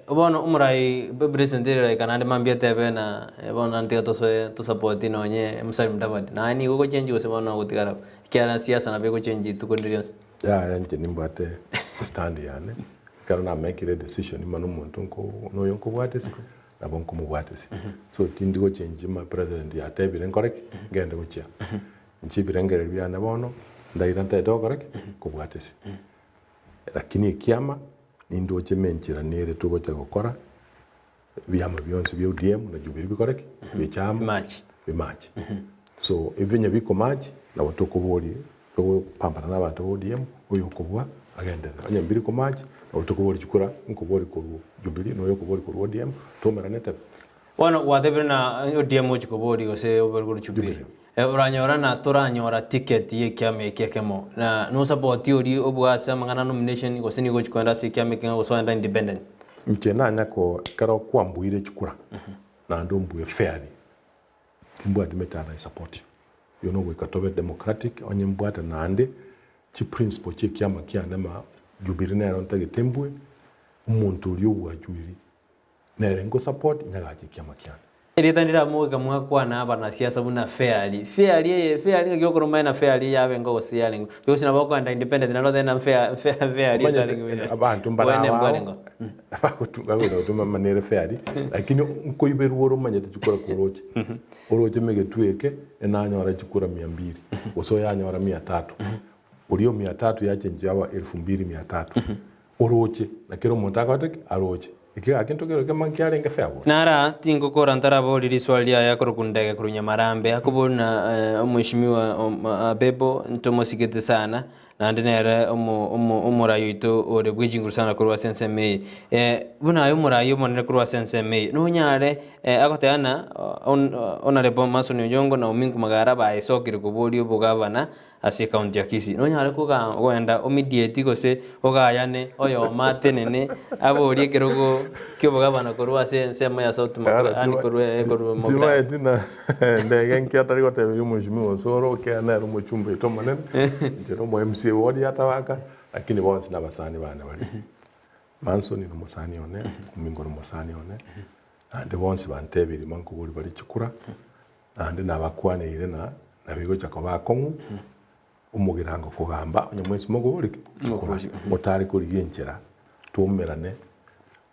[SPEAKER 4] bono umurai president Raila kanande mambia tebe na bono antiga to support nonye Musalia Mudavadi na ni go change go se bono gutigara kyara siasa na bego change tukondirions
[SPEAKER 5] yanje nimbate stand yane karona make a decision imano muntu nko no yonko bwatesi nabonko mubwatesi so tindigo change ma president ya tebire nkorek ngende gucha nchibirengere byana bono ndairanta dokorek kubwatesi lakini kiama nindoche menchira nere tugocha gukora byama byonse bya ODM na Jubilee bikorek bichama bimachi so evenye biko machi na watuko boli ko pambana n'abantu ODM uyo kubwa agenda anyambiri ko machi na watuko boli chukura nko boli ko Jubilee no yo ko boli ko ODM to mera neta
[SPEAKER 4] wana wadebere na ODM chiko boli go se over go Jubilee uranyora na turanyora ticket ye kiame kemo na no support yori obwasa mangana nomination go sini go chikwenda si kiame kinga go so independent
[SPEAKER 5] mchena nyako karo kwa mbuire chukura na ndo mbuye fairly timbu admetana support you know we katobe democratic onye mbwata na ande chi principle chi kiama kiana ma jubiri na ronta getembwe umuntu uri uwajwiri nere ngo support nyaga chi kiama kiana
[SPEAKER 4] Rita ndira muga mwakwa na abana siasa buna fairly gyokoro maina fairly yabe ngo sialingo yo sina bako anda independent na then fairly dalingo
[SPEAKER 5] abantu mbana abakutunga ngo tuma manere fairly lakini uko iberuoro manyete chukura kuroje oroje megetweke enanyora chukura 200 uso yanyora 300 uriyo 300 yache njaba 2300 oroje na kero montaka atake aroje ikiga akintokero ke mankiare nge fabo
[SPEAKER 4] nara tingo korantara bo liri swali ya korokundege kurunya marambe akubona mheshimiwa Apepo ntomosigete sana na ndenere umurayo ito ore bwijinguru sana kurwa senseme buna ayo murayo monere kurwa senseme no nyare akoteana honorable Masoni Onjongo na Umingu Magara ba esokire kuboli obugavana ase county ya Kisii no nyare kugenda immediate gose ogayane oyo matenene abori kerogo kyobugavana kurwa senseme ya South Makara ani kurwa
[SPEAKER 5] Makara dina ndege nkiatari gote mheshimiwa Soro kana rumo chumbe to manen jero mo MC wodi Tabaka lakini bonse nabasani bana bali Mansoni no musani one Umingo no musani one ande bonse bantebiri manko buli bali chukura ande nabakwane ire na bigo chakoba kongu umugirango kugamba nyamwesi mogo buli motari kuri yenchera tumerane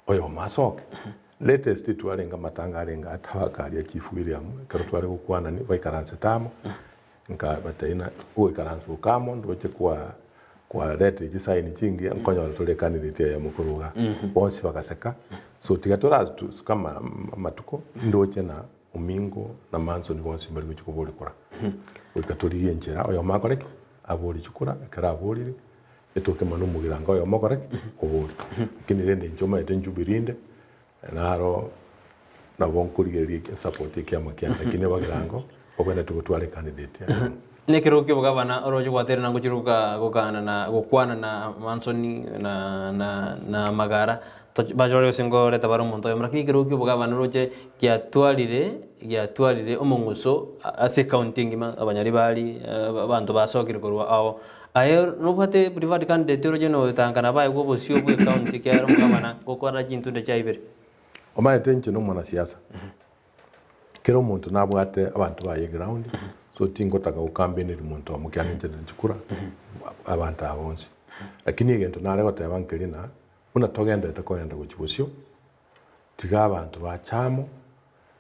[SPEAKER 5] oyo masoke latest twarenga matanga arenga Tabaka ya Chief William karo tware gukwana ni baikaranse tamo nka bataina uwe karanse ukamo ndoche kwa lete jisaini chingi nkonya tole candidate ya mukuruga bonse bakaseka so tigatora kama matuko ndoche na Umingo na Mansoni bonse bali kuchukubuli kura ukatoli yenchera oyo makoreke aboli chukura kara aboli etoke manu mugiranga oyo makoreke oboli kini rende njoma etenjubirinde naro na bonkurigeri support kiama kiana kine bagirango obwena tukutwale candidate
[SPEAKER 4] nekiruki bugavana oroje gwatera nango chiruka gukwana na Mansoni na Magara bajore singo leta baro monto yamra kiruki bugavana oroje gyatwalire omunguso ase counting ma abanyari bali abantu basokire kurwa aho ayo nobate private candidate oroje no tangana baye go bosio bwe county kyaro bugavana gukora kintu de chaibere
[SPEAKER 5] omaye tenche no mwana siasa kero muntu nabwate abantu baye ground so tingo taka ukambene limuntu amukyane nje chikura abantu abonse lakini egento nare gote bankelina una togenda takoyenda kuchibusyo tiga abantu bachamo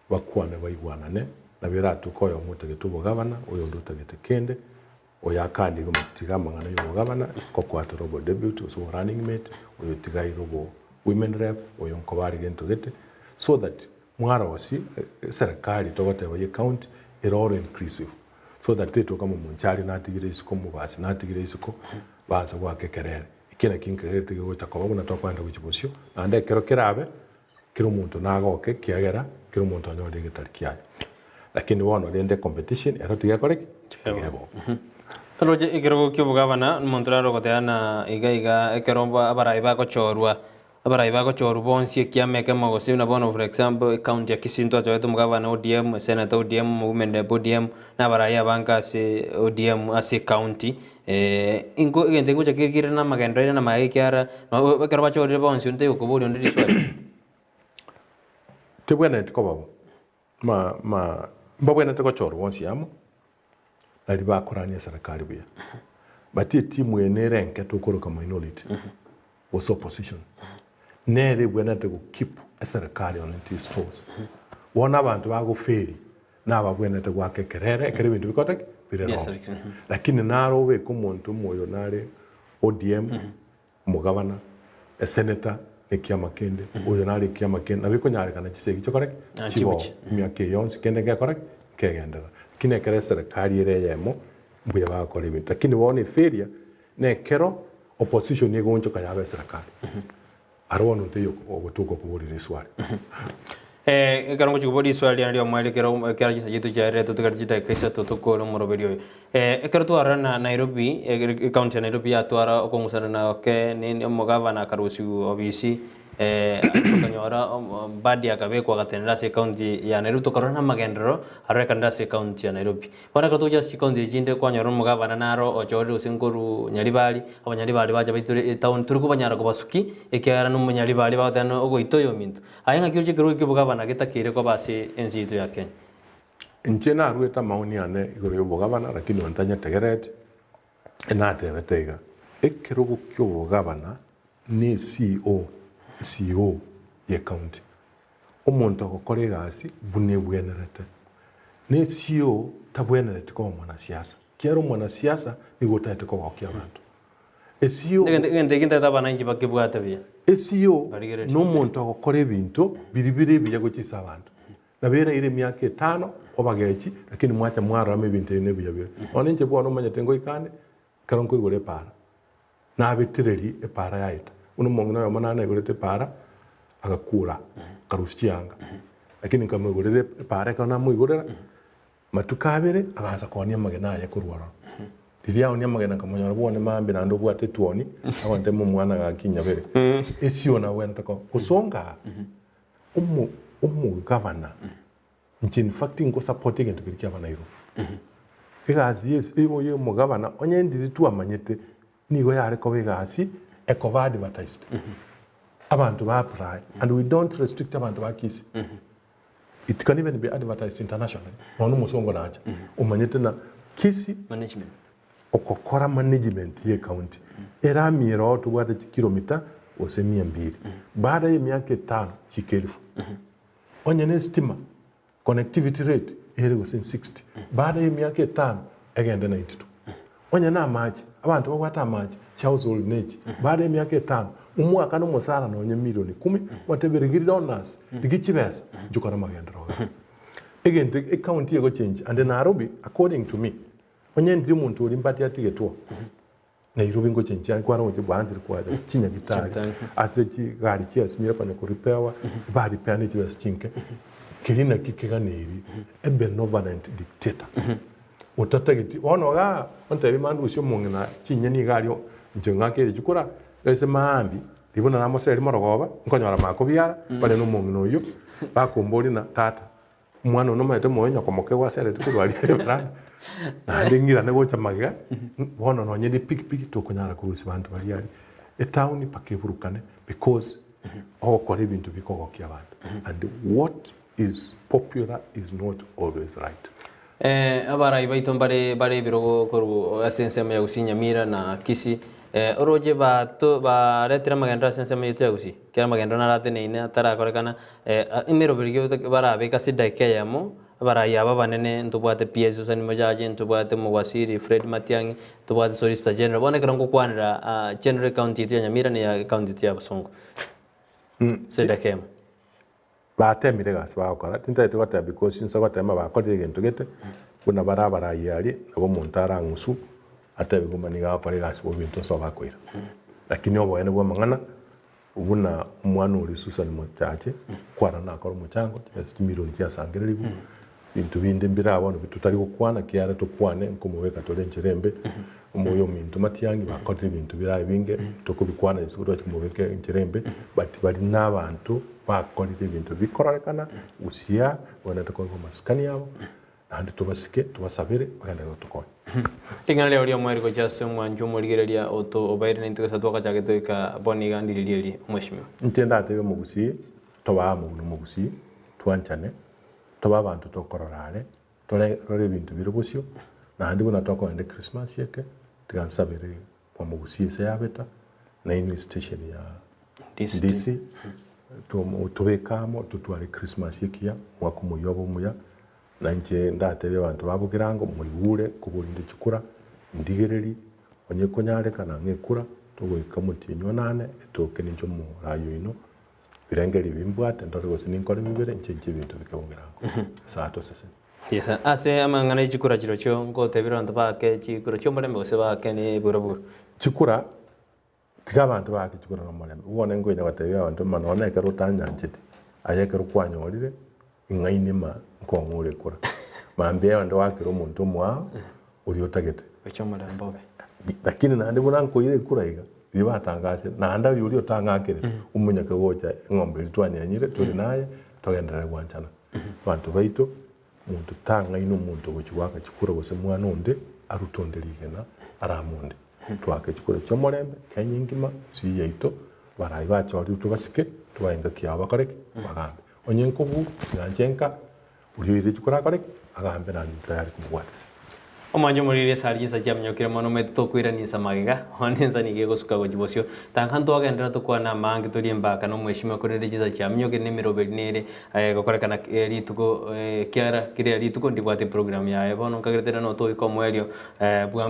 [SPEAKER 5] bakwane baigwanane na biratu koyo mutege tubugavana oyo ndutagete kende oyakandi go mutiga mangana yo bugavana ko kwata robo debut so running mate oyo tiga robo women rep oyo nkobari gento gete so that mwara wasi serikali togote baye county it all inclusive so that they toka mu munchari natigire isiko mu basi natigire isiko baza gwakekerere ikina kinkegete go chakoba na tokwanda kuchibusyo ande kero kerabe kero muntu nagoke kiagera kero muntu anyode gitarkiya lakini wono rende competition era tigakore kigebo
[SPEAKER 4] roje igero kyobugavana muntu raro goteana iga ekeromba abaraiba ko chorwa abaraiba ko choru bonsi kiameke mogosi na bono for example county ya Kisii to mugavana ODM senator ODM movement ODM na baraya banka se ODM ase county ingo igende ngo chakirikira na Namagenderero na Mca no kerba choru bonsi unte ukobori ndi swa
[SPEAKER 5] tebwena tikoba mbabwena tiko choru bonsi amo ali bakorania serikali bya bati timu enerenke tukoroka minority was opposition nere bwena te keep a serikali on its toes wona abantu bago feri na babwena te gwakekerere kere bintu bikote birero lakini naro we ko muntu moyo nare ODM mugavana a senator ekiama kende oyo nare ekiama kende nabiko nyare kana chisegi chokore chibo myake yonsi kende gakore kegendera kine kere serikali ere yemo mbuya bakore bintu lakini wone feria ne kero opposition yego ncho kaya serikali arwano nte yo ogotuko kuburi riswali
[SPEAKER 4] Karongo chukubodi swali ndio mwali kera jisa jitu jare to tukajita kesa to tukolo moroberio ekero twara na Nairobi county ya Nairobi atwara okongusana na ke ni omugavana karusi obisi tukanyora badi akabekwa gatendera se county ya Nairobi tukarona Namagenderero arekanda se county ya Nairobi wana kato just county jinde kwanyora omugavana naro ochore usinkuru nyaribali abanyaribali baje baiture town turi kubanyara kubasuki ekyara no munyaribali batano ogoitoyo mintu ayenga kiruje kiru kibugavana gitakire ko base enzi itu ya Kenya
[SPEAKER 5] nchena arweta maoni ane igoro y'obugavana lakini ontanya tegerete enate betega ekirugo ky'obugavana ni CEO ye county omuntu akokora egasi bune bwenerete ni CEO tabwenerete ko mwana siasa kiaro mwana siasa igotete ko gokia abantu CEO
[SPEAKER 4] ngende tabana inji bakibwata bya
[SPEAKER 5] CEO no muntu akokora ebintu biribire byagochisa abantu nabera ile myaka 5 obagechi lakini mwacha mwaro ame bintu ene bya oninje bwo no manya tengo ikane karonko igore para na abitireri epara yaita uno mongno yo manana igorete para agakura karusianga lakini kama igorere para kana mu igorera matukabere agaza konia magena ya kurwara diria onia magena kama nyara bwone mambe na ndo bwate tuoni awante mu mwana gakinya bere esio na wenta ko kusonga governor in fact ngo supporting into kiriki abanairo igazi yes ibo ye mu governor onye ndizi tu amanyete nigo yare ko bigasi ekova advertised abantu ba apply and we don't restrict abantu ba kisi it can even be advertised internationally ono musongo nacha umanyete na kisi
[SPEAKER 4] management
[SPEAKER 5] okokora management ye county era miro tu wada kilomita ose 200 baada ya miaka 5 hikelifu onye ne stima connectivity rate ere go 60 baada ya miaka 5 agenda 92 onye na maji abantu bakwata maji household needs baada ya miaka 5 umwaka no musara no onye milioni 10 watebere donors digichibesa jukara Namagenderero again the county go change and in Nairobi according to me onye ndi muntu uri mbati atigetwo Nairobi ngo change ari kwara ngo banzira kwa chinya gitari asechi gari cyasinyira pane ku repair bari pane cyose cinke kirina kikiganiri a benevolent dictator utatagiti wonoga ontabi mandu usyo mungina chinya ni gari nje ngakere gikora gase maambi libona namo seri morogoba nkonyora makobiara bale no mungino uyo bakombori na tata mwana no mayete moyo komoke wa seri tukurwali brand ngira nego chamaga wono no nyedi pick to kunyara kurusi bantu bali ali a town pakivurukane because all kore bintu bikogokia abantu and what is popular is not always right
[SPEAKER 4] abara ibaito bare birogo koru asense ya gusinya mira na kisi oroje ba retira Namagenderero asense ya gusi kera Namagenderero narate neine atara korekana imero birige bara beka sidake yamo abarayi aba banene ntubwate PS usani majaje ntubwate muwasiri Fred Matiangi ntubwate Solicitor General bone karango kwanira General County ya Nyamira ne ya County ya Basongo sedakema
[SPEAKER 5] batemire gas bakora tintaite kwata because sinsa kwata bakora igento gete kuna barabara yali abo montara ngusu ate bigumani gakora gas bo bintu so bakoira lakini obo ene bwo mangana ubuna umwana uri Susan Mochache kwara nakora muchango just miliyoni ya sangereribu bintu binde mbira abantu bitutari gukwana kiara tukwane nkomubeka tolenjerembe umuyo mintu Matiangi bakora ibintu biraye binge tukubikwana isuro cyumubeke injerembe but bari nabantu bakora ibintu bikorekana usia wanataka ko maskani yabo andi tubasike tubasabire bagenda gutokora
[SPEAKER 4] tingana leo mweri ko cyase mwanju murigereria oto obaire n'intego satwaka cyagete ka boniga ndiririeri umweshimiwa
[SPEAKER 5] ntenda atebe mugusi toba mu mugusi twanchane toba abantu tokororare tole bintu birubusyo nandi buna twakwende Christmas yeke tigansabire kwa mugusi se yabeta na ini station ya DC tubekamo tutware Christmas yekia mwaka muyobo muya nanje ndatebe abantu babugirango muyibure kuburinde chikura ndigereri onye konyare kana ngekura tugwika mutinyo nane etoke ninjo mu rayo ino birengeri bimbwate ndore gose ninkore bibere nje bintu bikabongerango sato sese
[SPEAKER 4] yes ase amangana chikura chiro cyo ngo tebiro ntbake chikura cyo murembe gose bake ni burabura
[SPEAKER 5] chikura tigabantu bake chikura no murembe ubone ngo ina batebe abantu manone ka rutanya njeti ayekero kwanyorire ingaine ma nkongure kura mambe ande wakiro muntu mwa uri otagete lakini nande buna nkoire kura iga bibatangaje nanda yuri otangakire umunyaka gocha ngombe litwanyanyire turi naye togendera gwanchana bantu baito muntu tanga ino muntu gochwaka chikura gose mwana onde arutonderigena aramunde twake chikura cyomorembe kanyingima si yaito barai bachori tubasike tubayenga kyaba kareke bagambe onyenko bu yanjenka uri chikura kareke agambe na tayari kumwatisa
[SPEAKER 4] Omanyo murire sarjisa jamnyokira mono meto kuira ni samagiga onenza ni gego suka gojibosio tankanto agendera to kwana mangi to liembaka no mweshima kurere jiza jamnyoke ne mirobernere gokora kana rituko kiara kire rituko ndibwate program ya bono kagretera no to ikomwelio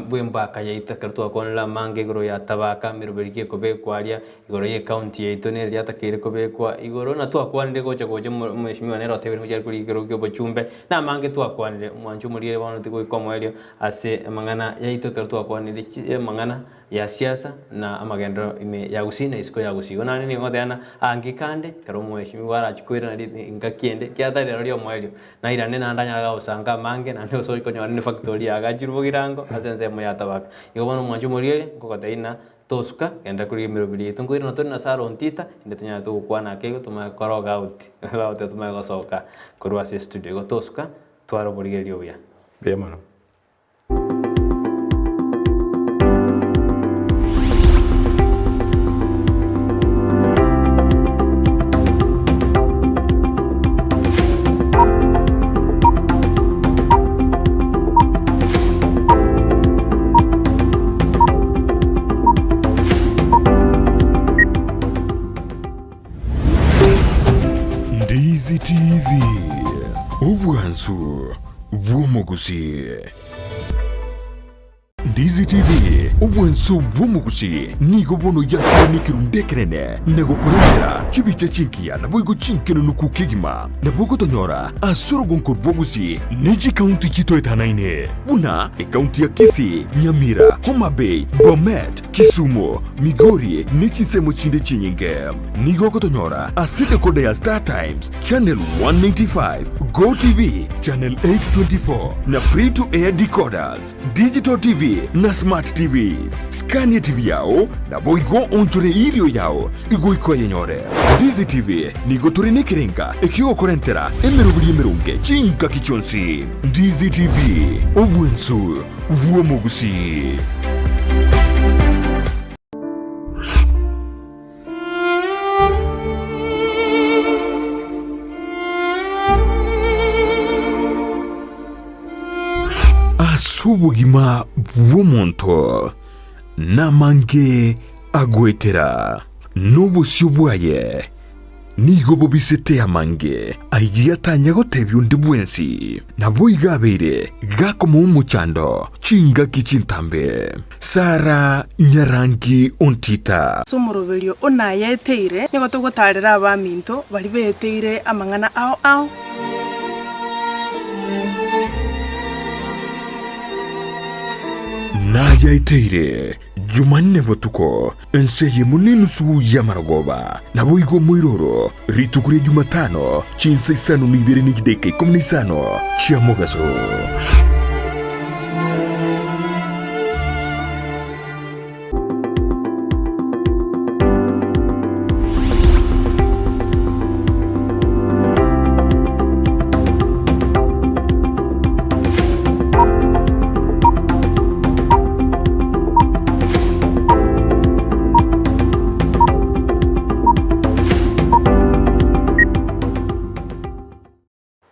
[SPEAKER 4] bwembaka ya itakarto akonla mangi goro ya tabaka miroberike kobe kwalia igoro ye county ya itone ya takire kobe kwa igoro na to akwanire gocha goje mweshima ne rote bero kuri igoro gyo bochumbe na mangi to akwanire mwanjo murire bono tiko ikomwelio ase mangana ya ito kartu kwa ni mangana ya siasa na amagendero ime ya usina isko ya usi ona ni ngodeana angikande karo mweshimi wara chikwira na ngakiende kiatari ryo mwelio na ira nena ndanya ga usanga mange na ndio so konyo ni factory ya gajirubo girango asense mo ya tabaka igo bono mwanju muriye kokoteina tosuka enda kuri mirobili tungwira no tona saro ntita ndetanya to kwana kego tuma koroga out out tuma go soka kurwa studio go tosuka twaro burigerio ya
[SPEAKER 5] bemano
[SPEAKER 1] Ndizi TV ubwansu bw'omugusi. Ndizi TV ubwansu bw'omugusi nigo bono yakirundekerene nego kurendera chibiche chinkia na boigo chinkeno nukukigima na bogo tonyora asoro gonkor bogusi neji county chito etanaine buna county ya Kisii, Nyamira, Homa Bay, Bomet, Kisumu, Migori nechi semo chinde chinyinge nigo kotonyora asite kode ya Star Times channel 195 Go TV channel 824 na free to air decoders digital TV na smart TVs Scania TV yao na boigo onchore ilio yao igo iko yenyore Ndizi TV nigo turine kirenga ekigo korentera emerubuli emerunge chinka kichonsi Ndizi TV obwensu vuomogusi. Asubugima bw'omuntu namange agwetera n'obusyo bwaye nigo bobisete amange ayatanya gotebyo ndi bwensi nabo igabeire gakoma umuchando chinga kichintambe Sara Nyarangi ontita
[SPEAKER 6] somoroberio ona yeteire nigo tugotarira abaminto bari beteire amangana ao
[SPEAKER 1] na yaiteire Jumanne botuko enseye munini su yamaragoba nabo igo muiroro ritukure Jumatano chinsa isano nibere nijideke komunisano chiamogaso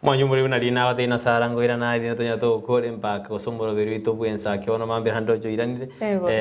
[SPEAKER 4] Mwanyu muri na lina wate na sarango ira na lina tonya to kore mpaka kosomboro beru to bwensa ke wana mambe hando jo iranire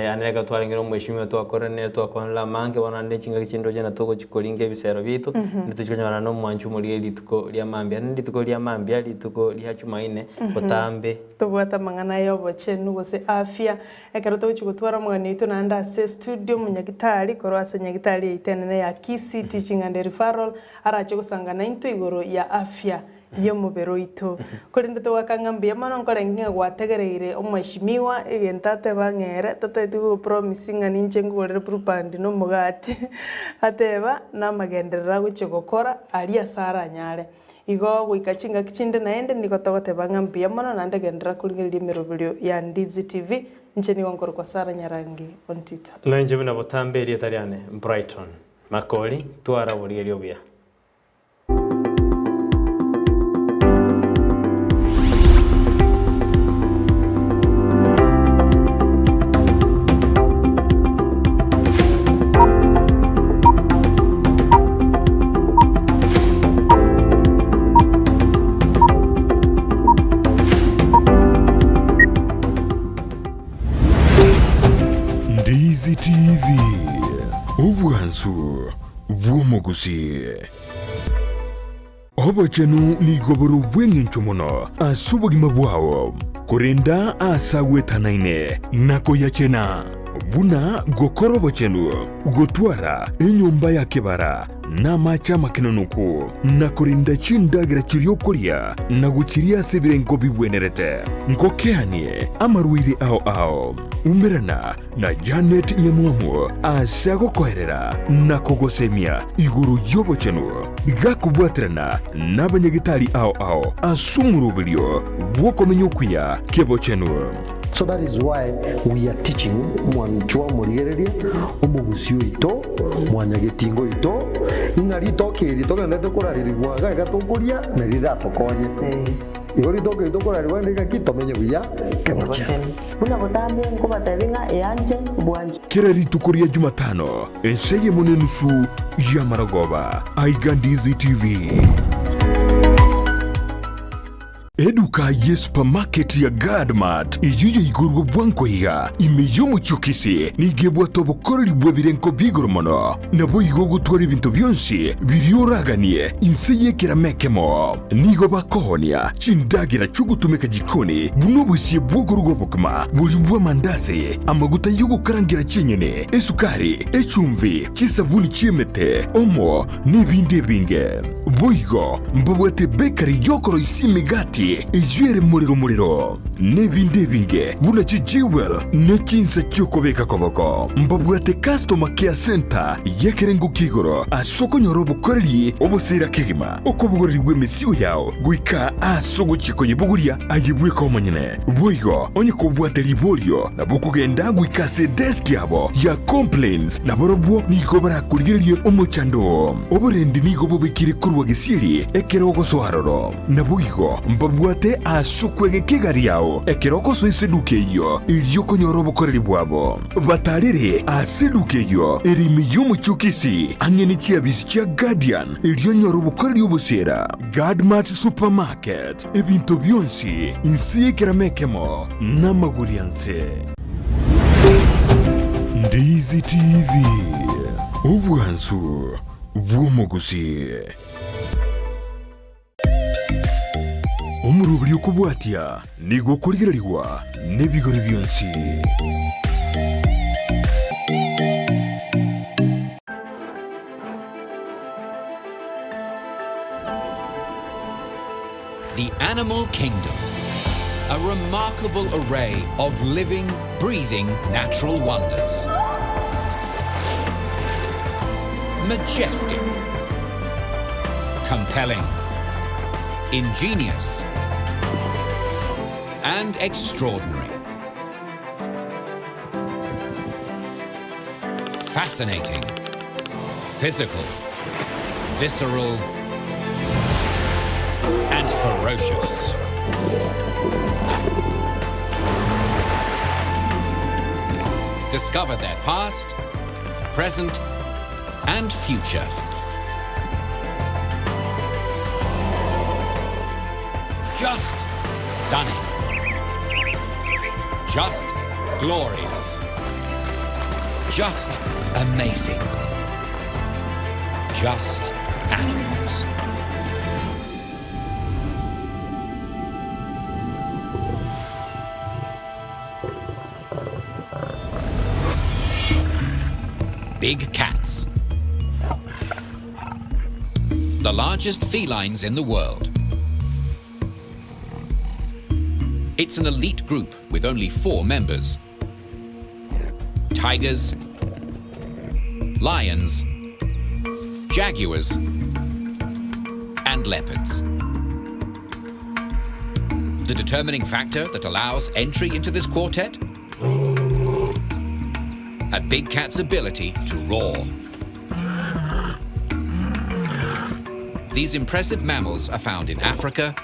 [SPEAKER 4] aneka twaringiro mweshimwe to akorane to akonla mange wana ndechinga kichindo jena to chikolinge bisero bitu ndituchikanyana no mwanju muri lituko lya mambe ndituko lya mambe lituko lya chumaine kotambe
[SPEAKER 6] tubwata mangana yobo chenu gose afya ekero to chigutwara mwana itu na anda se studio munyagitari korwase nyagitari itenene ya Kisii teaching and referral arache gusangana into igoro ya afya y'omubiri oito korende twakang'ambia mono nkorenginga gwategereire omweshimiwa egentate bang'ere tataiti gopromise ng'a ninche ngorere brupandi nomogati ateba namagenderera goche gokora ari asara anyare igo goika chingaki chinde naende nigo togoteba ng'ambia mono naende gendera kurigereria emeroberio ya Ndizi TV nche nigo nkoro kwa Sara Nyarangi ontita
[SPEAKER 4] Nanje buna botamberie tariane Brighton makori twara burigerio buya
[SPEAKER 1] Ndizi TV obwansu bw'omugusi obachenu nigoboro bw'eng'encho mono ase obogima bwago korenda ase agwetanaine nakoyachena buna gokora obochenu gotwara enyomba ya kebara n'amache amakenonoku nakorinda chindagera chiri okoria na guchiria ase ebirengo bibwenerete nkokeanie amarwaire ao umerana na Janet Nyamwamu ase agokoerera na kogosemia iguru y'obochenu gakubwaterana n'abanyagitari ao ase omuroberio bw'okomenya okwiya kebochenu.
[SPEAKER 2] So that is why we are teaching mwanchwa murigereria omugusi oito mwanyagetingo ito ing'ari tokiri togende kuraririwaga gatokuria na riratokonye igori tokiri tokurariwa ndika tomenye buya kebocha
[SPEAKER 3] buna botambe nkobatebi ng'a eyanje bwanju
[SPEAKER 1] kera ritukuria Jumatano enseye munenusu ya maragoba aiga Ndizi TV. Eduka ye supermarket ya Gadmat iyuye igurwa bwankweiga imeyo muchukisi nigebwa tobokoreri bwebirenko bigoro mono nabo igo gutwara ibintu byonsi birioraganie inseye kiramekemo nigo bakohonia chindagira chugutumeka jikoni buno busie bwogorwa bokma buri bwa mandazi amaguta yugo karangira chenyene esukari echumvi chisabuni chiemete omo n'ibindi binge boigo mbabwate bakery yokoro isimigati ijwere muriro n'ibindi binge buna chijiwel n'echinsa cyokobeka koboko mbabwate customer care center yekerengo kigoro asoko nyorobo koreri obusira kegima okobugoreri bw'emisigo yao gwika asogo chiko yebuguria ayibweka omonyene boigo onye kobwate liborio na bukugenda gwika se desk yabo ya complaints na borobwo niko barakurigererie omochando oburendi nigo bubikire kurwa gisiri ekerogo soharoro na boigo mbabwate asukwege kigari yao ekeroko so iseduke iyo ilioko nyorobo koreri bwabo batarire aseduke iyo erimi y'umuchukisi angeni chiabisi chia Guardian ilio nyorobo koreri obusera Gadmat supermarket ebintu byonsi insiye kiramekemo n'amagurianse. Ndizi TV obwansu bw'omugusi omurubiri okubwatya nigo kurigereriwa n'ebigori byonsi.
[SPEAKER 7] The animal kingdom, a remarkable array of living, breathing natural wonders. Majestic, compelling, ingenious, and extraordinary. Fascinating, physical, visceral, and ferocious. Discover their past, present, and future. Just stunning. Just glorious. Just amazing. Just animals. Big cats. The largest felines in the world. It's an elite group with only 4 members: tigers, lions, jaguars, and leopards. The determining factor that allows entry into this quartet? A big cat's ability to roar. These impressive mammals are found in Africa,